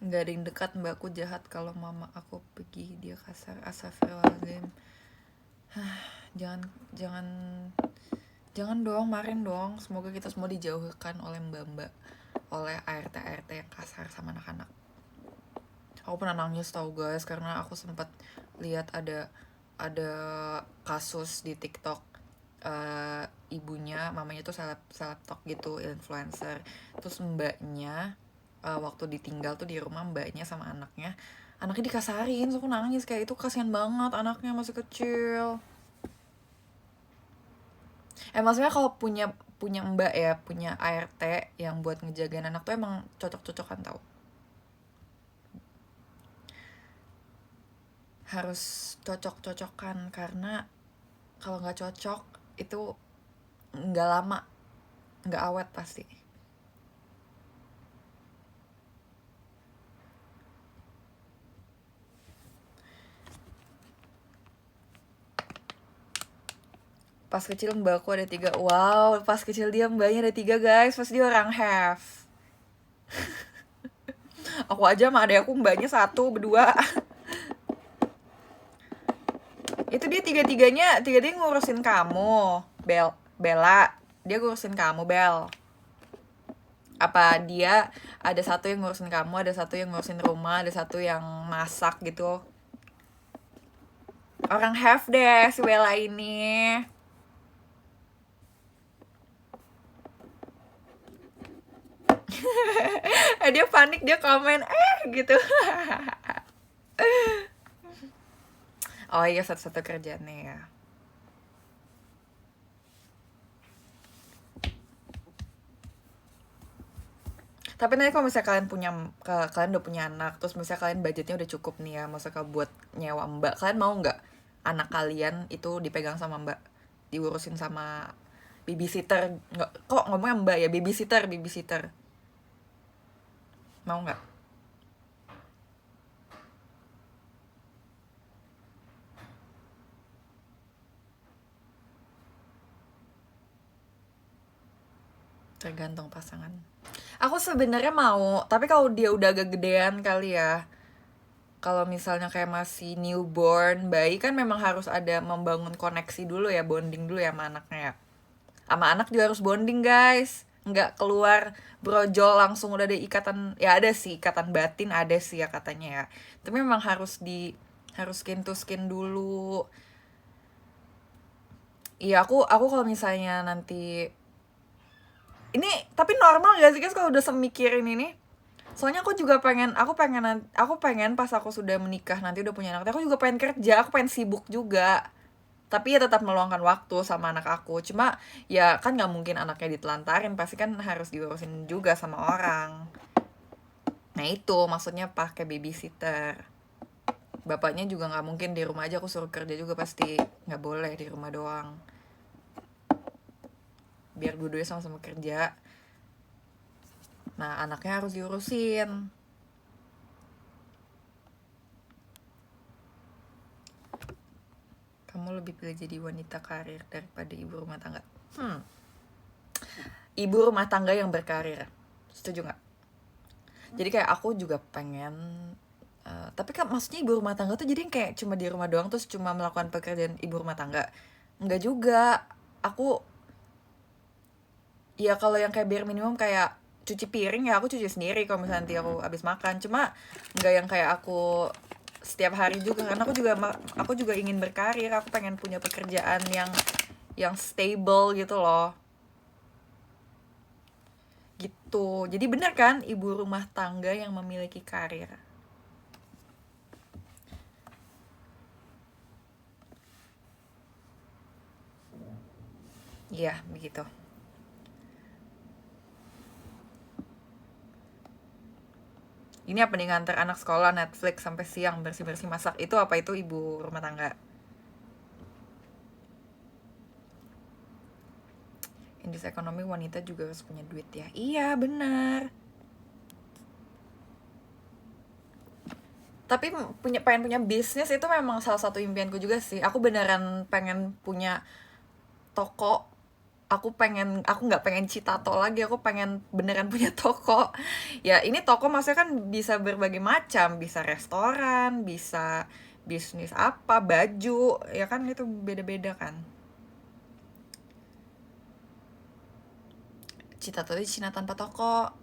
Nggak ada yang dekat, mbakku jahat. Kalau mama aku pergi dia kasar. Astagfirullahaladzim. Jangan dong, marin dong. Semoga kita semua dijauhkan oleh mbak-mbak, oleh ART yang kasar sama anak-anak. Aku pernah nangis tau guys, karena aku sempat lihat ada kasus di TikTok. Ibunya, mamanya tuh seleb talk gitu, influencer. Terus mbaknya waktu ditinggal tuh di rumah, mbaknya sama anaknya dikasarin. So aku nangis, kayak itu kasihan banget, anaknya masih kecil. Maksudnya kalau punya mbak ya, punya ART yang buat ngejagain anak tuh emang cocok-cocokan tau. Harus cocok-cocokan, karena kalau nggak cocok itu nggak lama, nggak awet pasti. Pas kecil mbakku ada 3. Wow, pas kecil dia mbaknya ada 3 guys. Pas dia orang have. Aku aja sama adek aku mbaknya 1, berdua. Itu dia tiga-tiganya ngurusin kamu, Bella. Dia ngurusin kamu, Bel. Apa dia ada 1 yang ngurusin kamu, ada 1 yang ngurusin rumah, ada 1 yang masak gitu? Orang have deh si Bella ini. Dia panik, dia komen gitu. Oh iya, satu-satu kerjaannya ya. Tapi nanti kalau misalnya kalian udah punya anak, terus misalnya kalian budgetnya udah cukup nih ya, maksudnya buat nyewa mbak, kalian mau nggak anak kalian itu dipegang sama mbak, diurusin sama babysitter? Nggak, kok ngomongnya mbak ya, babysitter mau nggak? Tergantung pasangan. Aku sebenarnya mau, tapi kalau dia udah agak gedean kali ya. Kalau misalnya kayak masih newborn, bayi kan memang harus ada membangun koneksi dulu ya, bonding dulu ya sama anaknya ya. Sama anak juga harus bonding guys, nggak keluar brojol langsung udah ada ikatan. Ya ada sih ikatan batin, ada sih ya katanya ya, tapi memang harus skin to skin dulu. Iya, aku kalau misalnya nanti ini, tapi normal gak sih guys kalau udah semikirin ini? Soalnya aku pengen pas aku sudah menikah nanti, udah punya anak, aku juga pengen kerja, aku pengen sibuk juga, tapi ya tetap meluangkan waktu sama anak aku. Cuma ya kan nggak mungkin anaknya ditelantarin, pasti kan harus diurusin juga sama orang. Nah itu maksudnya pakai babysitter. Bapaknya juga nggak mungkin di rumah aja, aku suruh kerja juga, pasti nggak boleh di rumah doang. Biar dua-duanya sama-sama kerja. Nah anaknya harus diurusin. Kamu lebih pilih jadi wanita karir daripada ibu rumah tangga? Ibu rumah tangga yang berkarir, setuju nggak? Jadi kayak aku juga pengen, tapi kan maksudnya ibu rumah tangga tuh jadi kayak cuma di rumah doang terus cuma melakukan pekerjaan ibu rumah tangga? Nggak juga. Aku Ya kalau yang kayak bare minimum kayak cuci piring ya aku cuci sendiri kalau misalnya nanti aku habis makan. Cuma nggak yang kayak aku setiap hari juga, karena aku juga ingin berkarir, aku pengen punya pekerjaan yang stable gitu loh. Gitu. Jadi bener kan ibu rumah tangga yang memiliki karir. Iya, begitu. Ini apa nih, nganter anak sekolah, Netflix sampai siang, bersih-bersih, masak. Itu apa itu ibu rumah tangga? Industri ekonomi, wanita juga harus punya duit ya. Iya, benar. Tapi pengen punya bisnis itu memang salah satu impianku juga sih. Aku beneran pengen punya toko. Aku nggak pengen citato lagi, aku pengen beneran punya toko. Ya ini toko maksudnya kan bisa berbagai macam, bisa restoran, bisa bisnis apa, baju, ya kan itu beda-beda kan. Citato di Cina tanpa toko.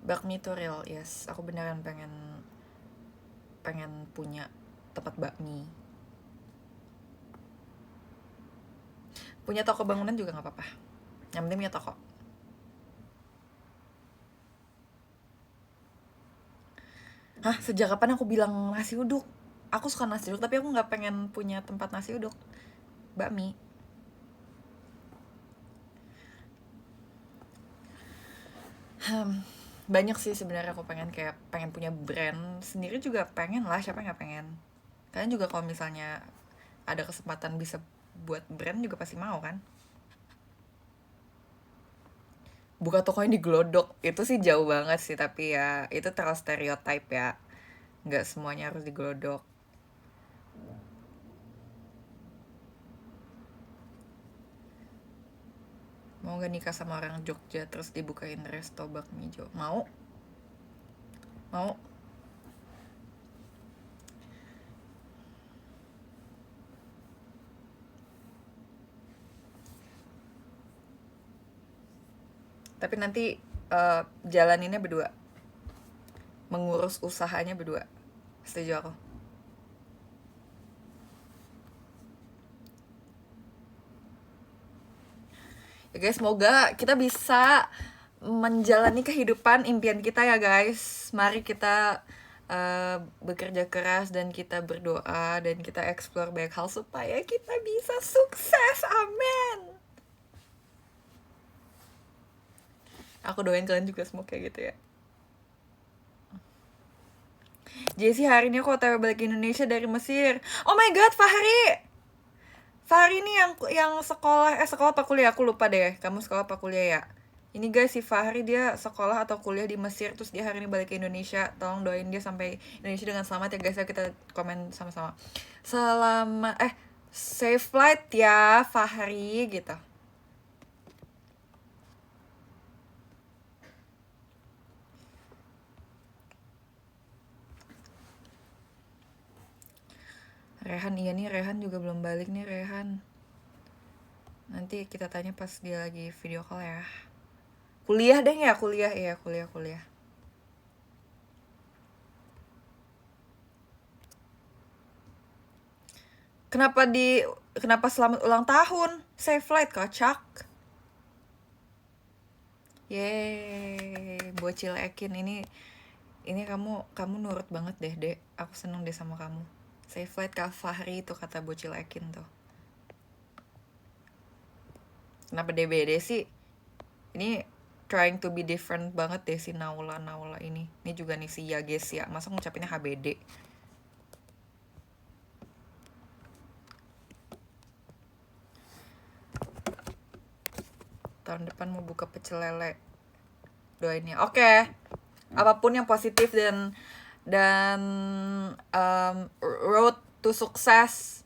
Bakmi itu real, yes. Aku beneran pengen pengen punya tempat bakmi. Punya toko bangunan juga nggak apa-apa. Yang penting punya toko. Hah, sejak kapan aku bilang nasi uduk? Aku suka nasi uduk, tapi aku nggak pengen punya tempat nasi uduk. Bakmi. Banyak sih sebenarnya, aku pengen punya brand sendiri juga, pengen lah, siapa yang nggak pengen. Kalian juga kalau misalnya ada kesempatan bisa buat brand juga pasti mau kan. Buka tokonya di Glodok itu sih jauh banget sih, tapi ya itu terlalu stereotype ya, nggak semuanya harus di Glodok. Mau gak nikah sama orang Jogja terus dibukain resto bakmi Jo? Mau? Mau? Tapi nanti jalaninnya berdua, mengurus usahanya berdua. Setuju aku. Ya guys, semoga kita bisa menjalani kehidupan impian kita ya guys. Mari kita bekerja keras dan kita berdoa dan kita explore banyak hal supaya kita bisa sukses. Amin. Aku doain kalian juga semua kayak gitu ya. Jesse, hari ini aku otw balik ke Indonesia dari Mesir. Oh my god, Fahri! Fahri ini yang sekolah apa kuliah? Aku lupa deh. Kamu sekolah apa kuliah ya? Ini guys, si Fahri dia sekolah atau kuliah di Mesir, terus dia hari ini balik ke Indonesia. Tolong doain dia sampai Indonesia dengan selamat ya guys. Ya kita komen sama-sama. Selamat safe flight ya Fahri gitu. Rehan, iya nih, Rehan juga belum balik nih, Rehan. Nanti kita tanya pas dia lagi video call ya. Kuliah deh ya, kuliah ya, kuliah. Kenapa selamat ulang tahun? Safe flight kocak. Yeay, bocil Ekin ini kamu nurut banget deh, Dek. Aku seneng deh sama kamu. Safe flight Kak Fahri itu kata bocil Ekin tuh. Kenapa DBD sih? Ini trying to be different banget deh si Naula ini. Ini juga nih si Yages ya. Masa ngucapinnya HBD? Tahun depan mau buka pecel lele. Doainnya. Oke. Apapun yang positif dan road to sukses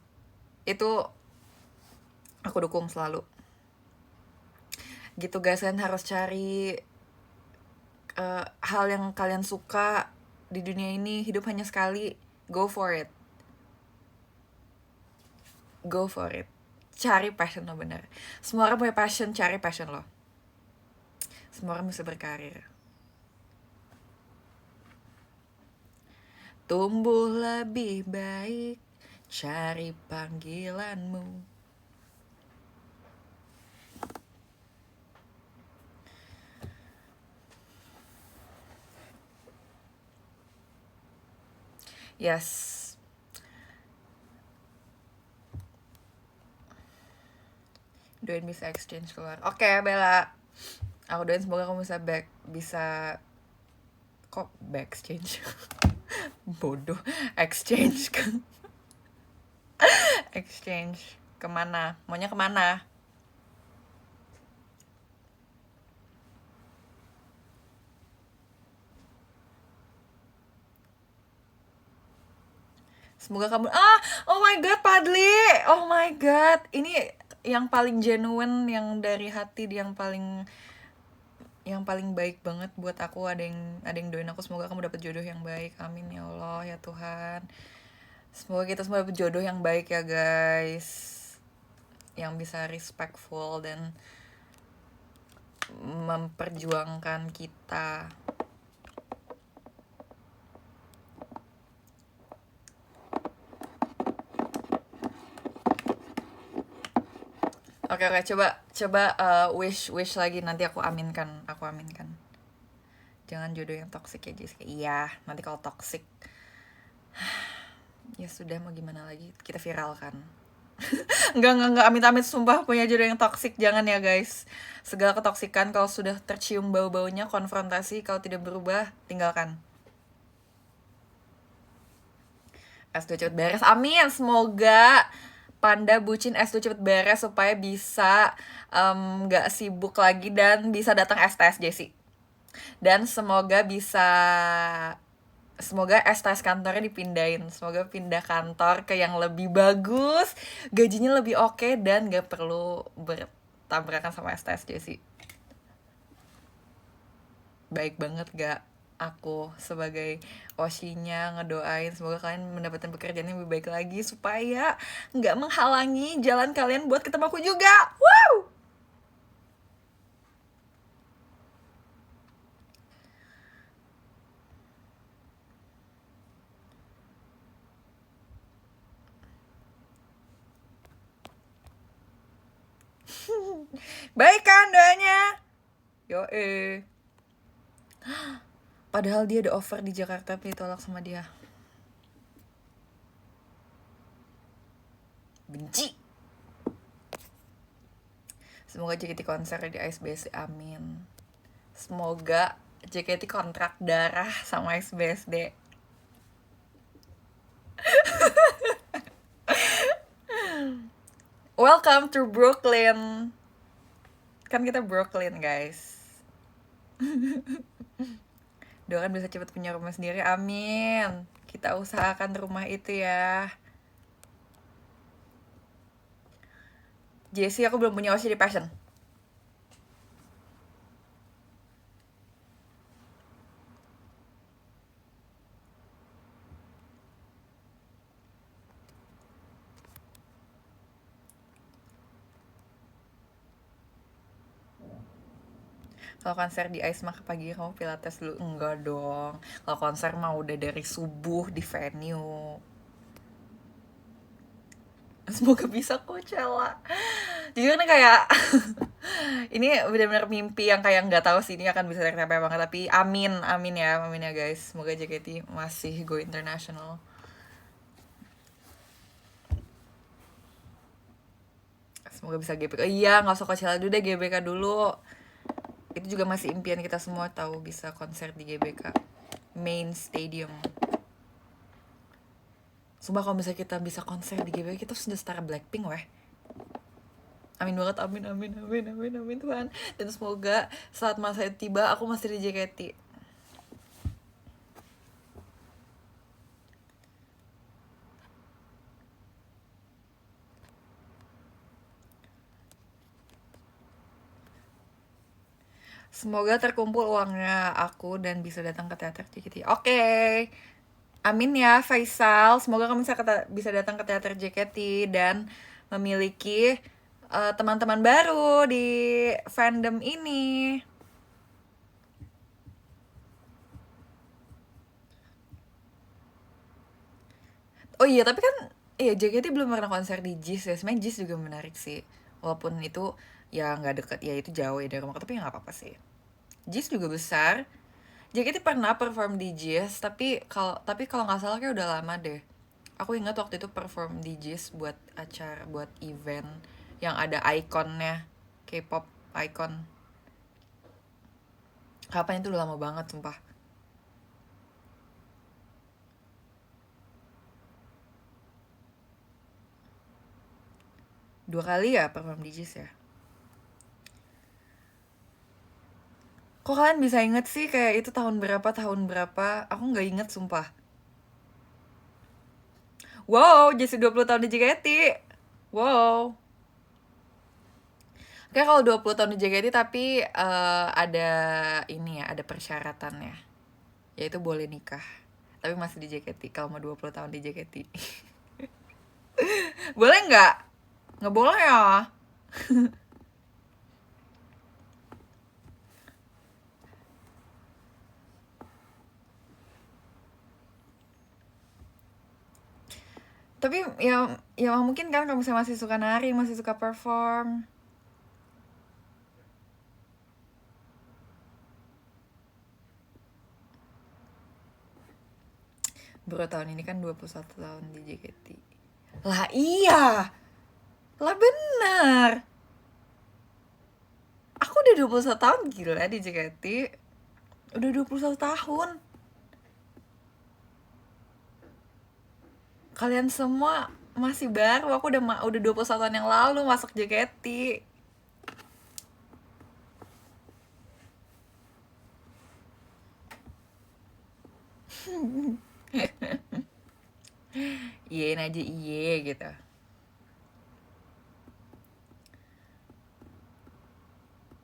itu aku dukung selalu. Gitu guys, kalian harus cari hal yang kalian suka di dunia ini. Hidup hanya sekali, go for it. go for it. Cari passion lo, bener. Semua orang punya passion, cari passion lo. Semua orang bisa berkarir. Tumbuh lebih baik, cari panggilanmu. Yes. Doain bisa exchange keluar. Oke, Bella. Aku doain semoga kamu bisa kok exchange. Bodoh. Exchange kan. Exchange kemana? Maunya kemana? Semoga kamu oh my god, Padli. Oh my god. Ini yang paling genuine, yang dari hati, yang paling baik banget buat aku. Ada yang doain aku semoga kamu dapat jodoh yang baik. Amin ya Allah ya Tuhan. Semoga kita semua dapat jodoh yang baik ya guys, yang bisa respectful dan memperjuangkan kita. Oke, coba wish lagi, nanti aku aminkan. Jangan jodoh yang toksik ya Jessica. Iya, nanti kalau toksik ya sudah, mau gimana lagi, kita viralkan. Enggak, amit-amit sumpah punya jodoh yang toksik, jangan ya guys. Segala ketoksikan kalau sudah tercium bau-baunya, konfrontasi, kalau tidak berubah, tinggalkan. S2 cepet beres, amin. Semoga Panda bucin S2 cepet beres supaya bisa gak sibuk lagi dan bisa datang STS Jessie. Dan semoga STS kantornya dipindahin. Semoga pindah kantor ke yang lebih bagus, gajinya lebih oke, dan gak perlu bertabrakan sama STS Jessie. Baik banget gak aku sebagai Oshinya ngedoain semoga kalian mendapatkan pekerjaan yang lebih baik lagi supaya nggak menghalangi jalan kalian buat ketemu aku juga. Wow! Baik kan doanya? Yoi. Padahal dia ada offer di Jakarta tapi ditolak sama dia. Benci. Semoga JKT konser di ASBSD, amin. Semoga JKT kontrak darah sama ASBSD. Welcome to Brooklyn. Kan kita Brooklyn guys. Doakan bisa cepat punya rumah sendiri, amin. Kita usahakan rumah itu ya. Jessie, aku belum punya Oshi di passion. Kalau konser di Ice mah pagi kamu pilates dulu. Enggak dong, kalau konser mah udah dari subuh di venue. Semoga bisa Coachella. Jujur nih kayak ini benar-benar mimpi yang kayak nggak tahu sih ini akan bisa tercapai banget, tapi amin ya guys. Semoga JKT masih go international. Semoga bisa GBK. Iya, nggak usah Coachella dulu deh, GBK dulu. Itu juga masih impian kita semua tahu bisa konser di GBK main stadium. Sumpah kalau misalnya kita bisa konser di GBK, kita sudah setara Blackpink weh. Amin banget, amin Tuhan. Dan semoga saat masa itu tiba aku masih di JKT. Semoga terkumpul uangnya aku dan bisa datang ke teater JKT. Oke. Amin ya Faisal. Semoga kamu bisa datang ke teater JKT dan memiliki teman-teman baru di fandom ini. Oh iya, tapi kan iya JKT belum pernah konser di JIS ya. Sebenarnya JIS juga menarik sih. Walaupun itu ya nggak deket, ya itu jauh ya dari rumah, tapi nggak apa-apa sih. JIS juga besar. JKT pernah perform di JIS, tapi kalau nggak salah kayak udah lama deh. Aku ingat waktu itu perform di JIS buat acara, buat event yang ada ikonnya, K-pop icon. Kapan itu udah lama banget sumpah. Dua kali ya perform di JIS ya. Kok kalian bisa inget sih kayak itu tahun berapa? Aku nggak inget sumpah. Wow, jadi 20 tahun di JKT. Wow. Kayak kalau 20 tahun di JKT tapi ada ini ya, ada persyaratannya. Yaitu boleh nikah. Tapi masih di JKT kalau mau 20 tahun di JKT. Boleh nggak? Nggak boleh ya. Tapi ya mungkin kan kalau misalnya masih suka nari, masih suka perform. Bro tahun ini kan 21 tahun di JKT. Lah iya. Lah bener. Aku udah 21 tahun gila di JKT. Udah 21 tahun. Kalian semua masih baru. Aku udah 21 tahun yang lalu masuk JKT. Iyain aja iye gitu.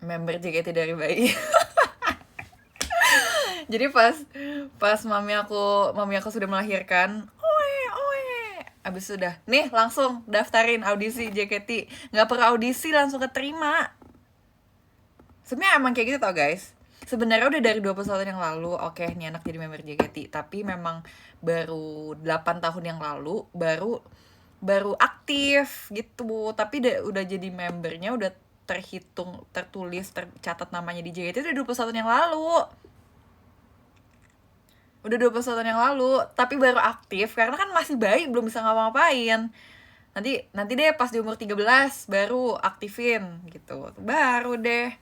Member JKT dari bayi. Jadi pas mami aku sudah melahirkan, oe oe, abis sudah nih langsung daftarin audisi JKT. Nggak perlu audisi, langsung keterima. Sebenarnya emang kayak gitu tau guys. Sebenarnya udah dari 21 tahun yang lalu, oke nih anak jadi member JKT, tapi memang baru 8 tahun yang lalu baru aktif gitu. Tapi udah jadi membernya, udah terhitung, tertulis, tercatat namanya di JKT udah 21 tahun yang lalu. Udah 21 tahun yang lalu, tapi baru aktif karena kan masih bayi, belum bisa ngapa-ngapain. Nanti deh pas di umur 13 baru aktifin gitu. Baru deh.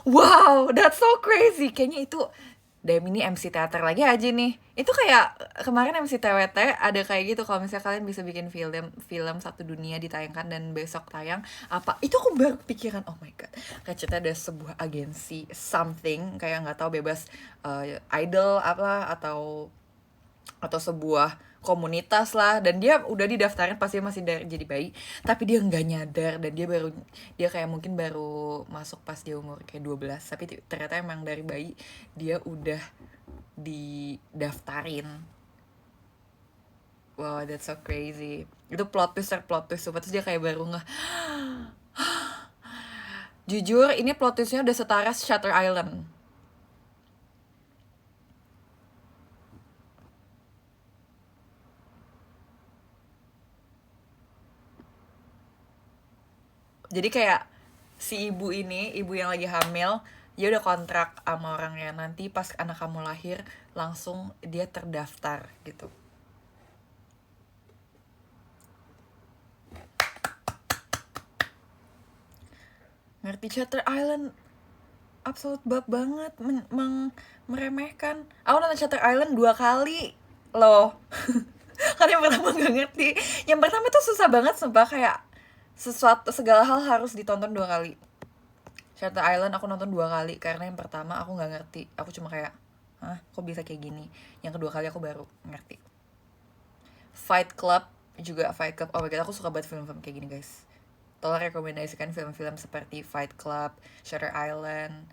Wow, that's so crazy. Kayaknya itu Dem ini MC teater lagi aja nih. Itu kayak kemarin MC TWT ada kayak gitu, kalau misalnya kalian bisa bikin film satu dunia ditayangkan dan besok tayang apa. Itu aku baru pikiran, oh my god. Kayak cerita ada sebuah agensi something kayak nggak tahu bebas idol apa atau sebuah komunitas lah, dan dia udah didaftarin pas dia masih jadi bayi, tapi dia nggak nyadar, dan dia kayak mungkin baru masuk pas dia umur kayak 12, tapi ternyata emang dari bayi dia udah didaftarin. Wow, that's so crazy. Itu plot twist terus dia kayak baru nggak. Jujur ini plot twistnya udah setara Shutter Island. Jadi kayak si ibu yang lagi hamil, dia udah kontrak sama orangnya, nanti pas anak kamu lahir langsung dia terdaftar gitu. Ngerti Shutter Island? Absolut banget, meremehkan. Aku nonton Shutter Island 2 kali loh. Kan yang pertama gak ngerti. Yang pertama tuh susah banget sumpah, kayak segala hal harus ditonton 2 kali. Shutter Island aku nonton 2 kali karena yang pertama aku nggak ngerti. Aku cuma kayak, hah, kok bisa kayak gini? Yang kedua kali aku baru ngerti. Fight Club. Oh my god, aku suka banget film-film kayak gini guys. Tolong rekomendasikan film-film seperti Fight Club, Shutter Island,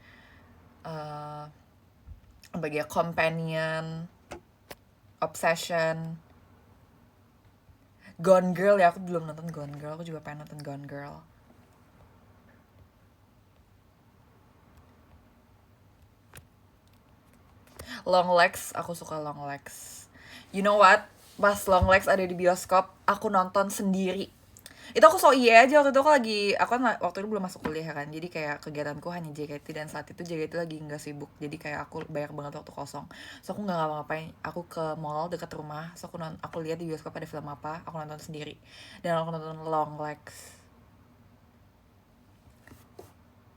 bagian Companion, Obsession. Gone Girl ya, aku belum nonton Gone Girl, aku juga pengen nonton Gone Girl. Long Legs, aku suka Long Legs. You know what? Pas Long Legs ada di bioskop, aku nonton sendiri. Itu aku so iya aja waktu itu, aku kan waktu itu belum masuk kuliah kan, jadi kayak kegiatanku hanya JKT, dan saat itu JKT lagi nggak sibuk, jadi kayak aku banyak banget waktu kosong, so aku nggak ngapa-ngapain, aku ke mall dekat rumah, so aku lihat di bioskop ada film apa, aku nonton sendiri, dan aku nonton Long Legs.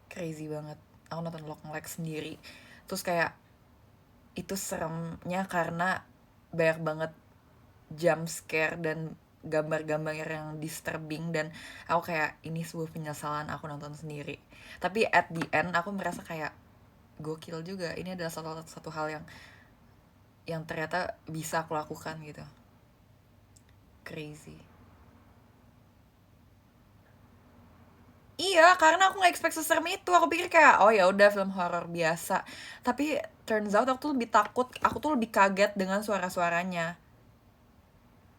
Crazy banget, aku nonton Long Legs sendiri, terus kayak itu seremnya karena banyak banget jump scare dan gambar-gambar yang disturbing, dan aku kayak ini sebuah penyesalan aku nonton sendiri, tapi at the end aku merasa kayak gokil juga, ini adalah satu hal yang ternyata bisa aku lakukan gitu. Crazy. Iya, karena aku nggak expect seserem itu. Aku pikir kayak, oh ya udah film horor biasa. Tapi turns out aku tuh lebih takut, aku tuh lebih kaget dengan suara-suaranya.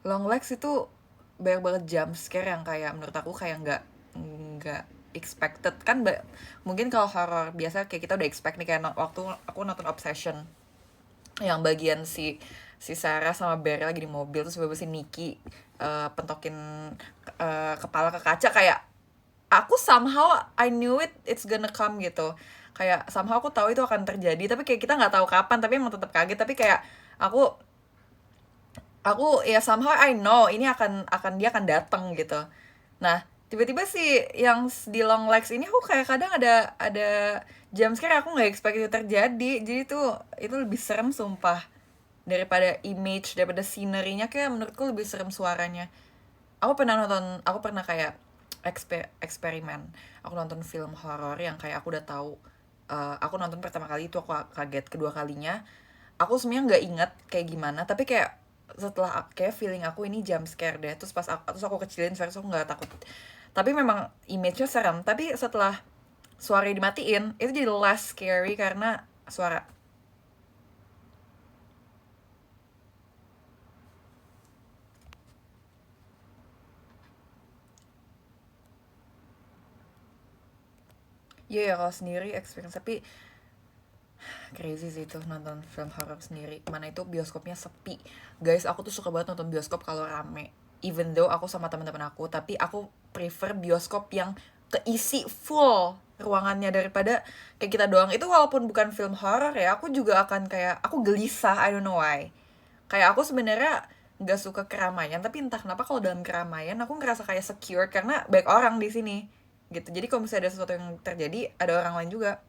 Long Legs itu banyak banget jump scare yang kayak menurut aku kayak nggak expected kan. Mungkin kalau horor biasa kayak kita udah expect nih, kayak waktu aku nonton Obsession yang bagian si Sarah sama Barry lagi di mobil, terus tiba-tiba si Nikki pentokin kepala ke kaca, kayak aku somehow I knew it's gonna come gitu, kayak somehow aku tahu itu akan terjadi, tapi kayak kita nggak tahu kapan, tapi emang tetap kaget, tapi kayak aku aku ya somehow I know ini dia akan datang gitu. Nah tiba-tiba sih yang di Long Legs ini aku kayak kadang ada jam scare aku nggak expect itu terjadi, jadi itu lebih serem sumpah daripada image, daripada scenery-nya, kayak menurutku lebih serem suaranya. Aku pernah kayak eksperimen, aku nonton film horor yang kayak aku udah tahu, aku nonton pertama kali itu aku kaget, kedua kalinya aku sebenarnya nggak inget kayak gimana, tapi kayak setelah kayak feeling aku ini jump scare deh, terus aku kecilin versi aku nggak takut, tapi memang image-nya serem, tapi setelah suara dimatiin itu jadi less scary karena suara. Iya ya, kalau sendiri experience, tapi crazy sih itu nonton film horror sendiri, mana itu bioskopnya sepi. Guys, aku tuh suka banget nonton bioskop kalau rame, even though aku sama teman-teman aku, tapi aku prefer bioskop yang keisi full ruangannya daripada kayak kita doang. Itu walaupun bukan film horror ya, aku juga akan kayak aku gelisah, I don't know why. Kayak aku sebenarnya nggak suka keramaian, tapi entah kenapa kalau dalam keramaian aku ngerasa kayak secure karena banyak orang di sini gitu, jadi kalau misalnya ada sesuatu yang terjadi ada orang lain juga.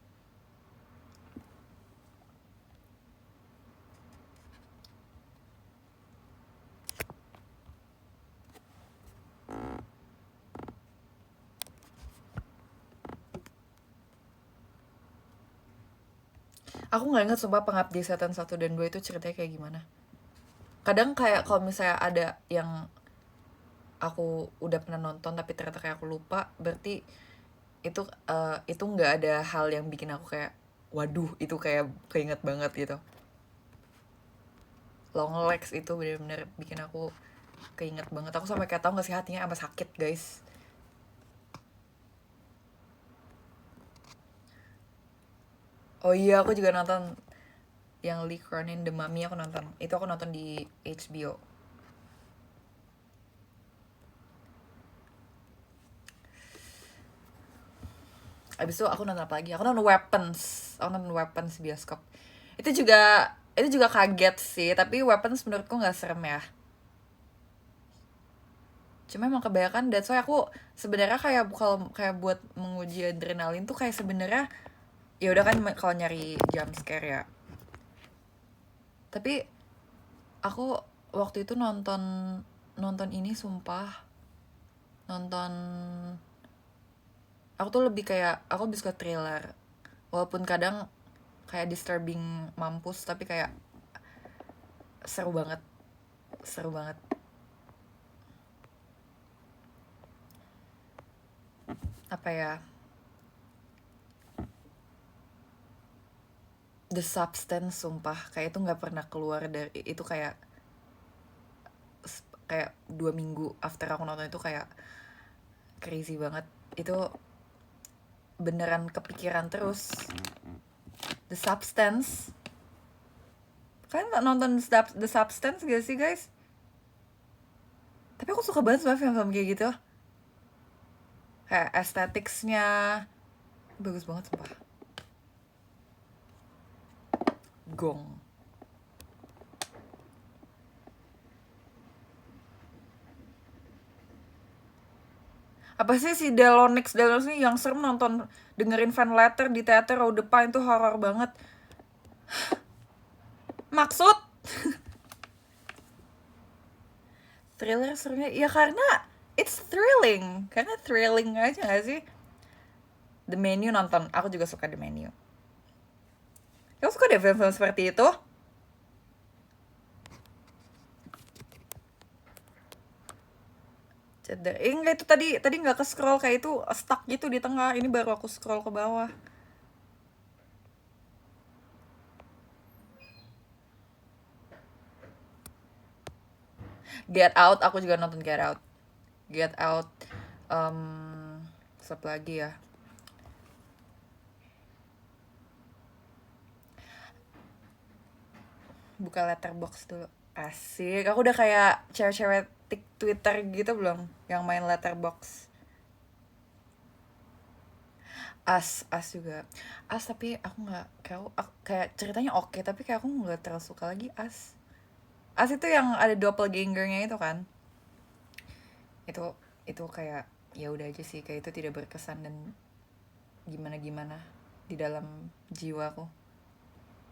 Aku nggak inget sumpah Pengabdi Setan 1 dan 2 itu ceritanya kayak gimana. Kadang kayak kalau misalnya ada yang aku udah pernah nonton tapi ternyata kayak aku lupa, berarti itu nggak ada hal yang bikin aku kayak waduh itu kayak keinget banget gitu. Long Legs itu bener-bener bikin aku keinget banget. Aku sampai kayak tau gak sih, hatinya sampai sakit guys. Oh iya, aku juga nonton yang Lee Cronin The Mummy, aku nonton. Itu aku nonton di HBO. Abis itu aku nonton apa lagi? Aku nonton Weapons. Aku nonton Weapons bioskop. Itu juga kaget sih, tapi Weapons menurutku nggak serem ya. Cuma emang kebanyakan, that's why aku sebenarnya kayak kalau kayak buat menguji adrenalin tuh kayak sebenarnya ya udah kan kalau nyari jump scare ya. Tapi aku waktu itu nonton nonton ini sumpah, nonton, aku tuh lebih kayak aku lebih suka thriller, walaupun kadang kayak disturbing mampus, tapi kayak seru banget, seru banget. Apa ya, The Substance sumpah kayak itu nggak pernah keluar dari itu, kayak kayak 2 minggu after aku nonton itu kayak crazy banget. Itu beneran kepikiran terus. The Substance. Kalian nonton The Substance gak sih guys? Tapi aku suka banget sama film-film kayak gitu. Kayak aesthetics-nya bagus banget sumpah. Gong. Apa sih si Delonix nih yang serem nonton dengerin fan letter di teater row depan itu horor banget. Maksud thriller serunya ya karena it's thrilling. Karena thrilling aja gak sih? The Menu nonton, aku juga suka The Menu. Kamu suka deh film-film seperti itu? Enggak, itu tadi nggak ke scroll, kayak itu stuck gitu di tengah. Ini baru aku scroll ke bawah. Get Out, aku juga nonton Get Out. Get Out, siapa lagi ya? Buka Letterboxd dulu. Asik, aku udah kayak cewek-cewek Twitter gitu belum? Yang main Letterboxd. As juga. As tapi aku nggak kayak ceritanya oke, tapi kayak aku nggak terlalu suka lagi As. As itu yang ada doppelgangernya itu kan? Itu kayak ya udah aja sih, kayak itu tidak berkesan dan gimana-gimana di dalam jiwaku.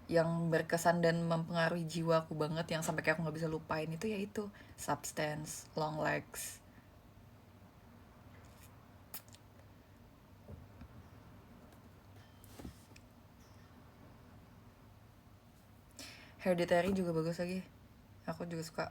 Yang berkesan dan mempengaruhi jiwaku banget, yang sampai kayak aku nggak bisa lupain itu ya itu Substance, Long Legs. Hereditary juga bagus lagi, aku juga suka.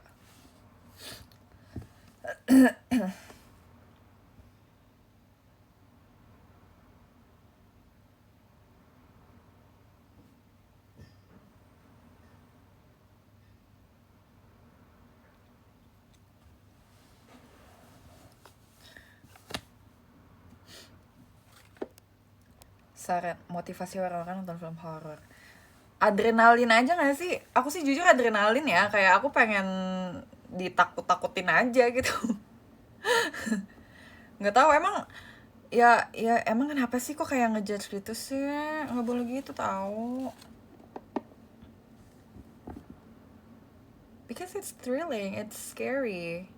Saran motivasi orang-orang nonton film horor, adrenalin aja gak sih? Aku sih jujur adrenalin ya, kayak aku pengen ditakut-takutin aja gitu. Nggak tahu emang, ya emang kenapa sih kok kayak ngejudge gitu sih? Nggak boleh gitu tahu. Because it's thrilling, it's scary.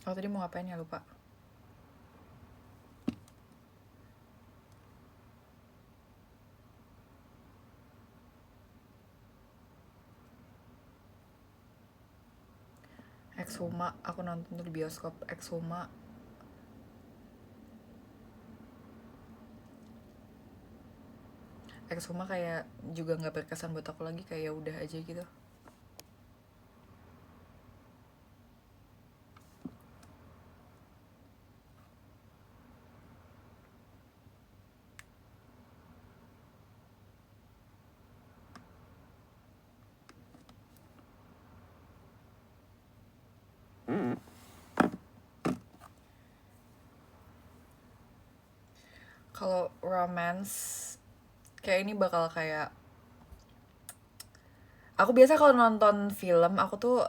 Oh tadi mau ngapain ya, lupa. Exhuma, aku nonton tuh di bioskop. Exhuma kayak juga nggak berkesan buat aku lagi, kayak udah aja gitu. Kalau romance kayak ini bakal kayak, aku biasa kalau nonton film aku tuh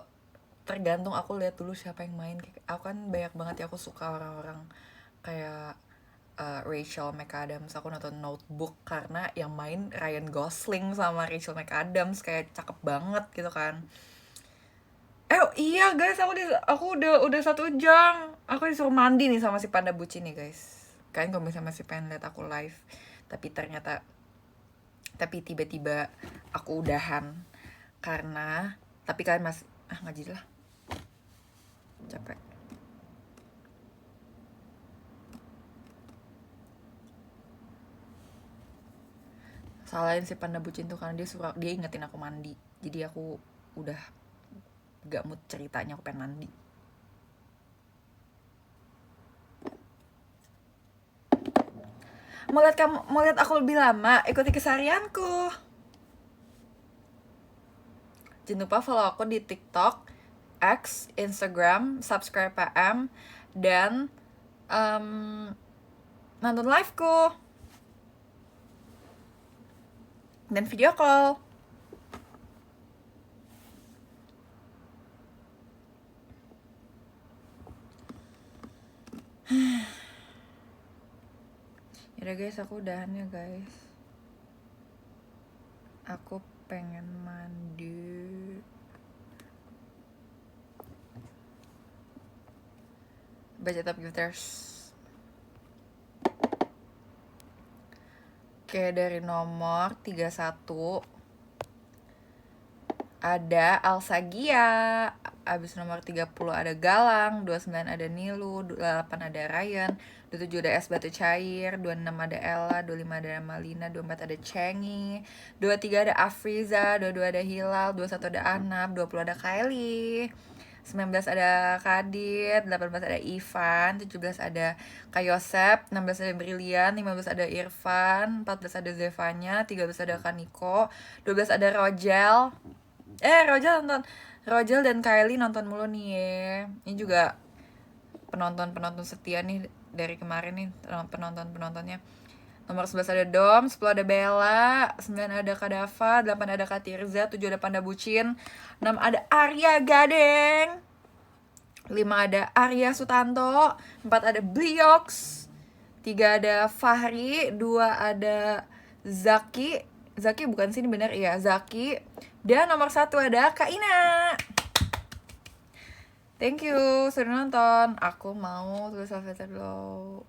tergantung aku lihat dulu siapa yang main. Aku kan banyak banget ya, aku suka orang-orang kayak Rachel McAdams. Aku nonton Notebook karena yang main Ryan Gosling sama Rachel McAdams, kayak cakep banget gitu kan. Iya guys, aku udah 1 jam. Aku disuruh mandi nih sama si panda bucin nih guys. Kalian kalau misalnya masih pengen lihat aku live, tapi tiba-tiba aku udahan karena, tapi kalian masih nggak jadi lah, capek. salahin si panda bucin tuh karena dia ingetin aku mandi. Jadi aku udah gak mood ceritanya, aku pengen mandi. Mau lihat aku lebih lama, ikuti keseharianku. Jangan lupa follow aku di TikTok, X, Instagram, subscribe PM, dan nonton liveku dan video call. Yaudah guys, aku udahan ya guys. Aku pengen mandi. Baca top gifters. Oke, dari nomor 31 ada Alsagia. Abis nomor 30 ada Galang, 29 ada Nilu, 28 ada Ryan, 27 ada Es Batu Cair, 26 ada Ella, 25 ada Malina, 24 ada Cengi, 23 ada Afriza, 22 ada Hilal, 21 ada Anab, 20 ada Kylie, 19 ada Kadit, 18 ada Ivan, 17 ada Kak Yosep, 16 ada Brilian, 15 ada Irfan, 14 ada Zevanya, 13 ada Kaniko, 12 ada Rojel. Rojel dan Kylie nonton mulu nih ya. Ini juga penonton setia nih dari kemarin nih, penontonnya. Nomor 11 ada Dom, 10 ada Bella, 9 ada Kadafa, 8 ada Katirza, 7 ada Panda Bucin, 6 ada Arya Gadeng, 5 ada Arya Sutanto, 4 ada Bliox, 3 ada Fahri, 2 ada Zaki bukan sini bener ya, Zaki. Dan nomor 1 ada Kak Ina. Thank you sudah nonton. Aku mau tulis avatar dulu.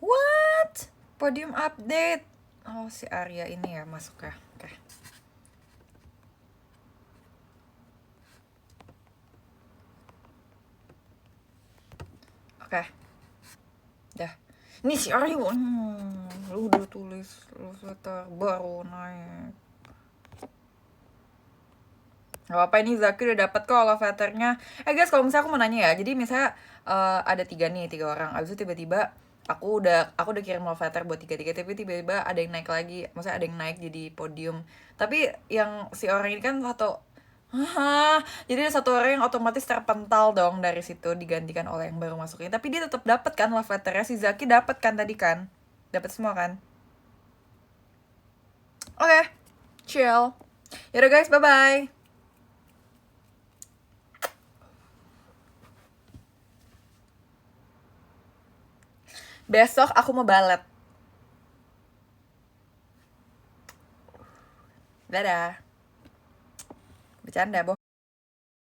What? Podium update. Oh, si Arya ini ya masuk ya. Oke. Oke. Dah. Ini si Arya. Lu udah tulis love letter baru naik. Gak apa-apa, ini Zaki udah dapet kok love letternya. Guys, kalau misalnya aku mau nanya ya. Jadi misalnya ada 3 orang. Abis itu tiba-tiba aku udah kirim love letter buat 3, tapi tiba-tiba ada yang naik lagi. Maksudnya ada yang naik jadi podium. Tapi yang si orang ini kan jadi ada 1 orang yang otomatis terpental dong dari situ, digantikan oleh yang baru masukin. Tapi dia tetap dapat kan love letternya. Si Zaki dapat kan tadi kan? Dapat semua kan? Oke. Chill. Yaudah guys, bye-bye. Besok aku mau balet. Dadah. Bercanda, boh.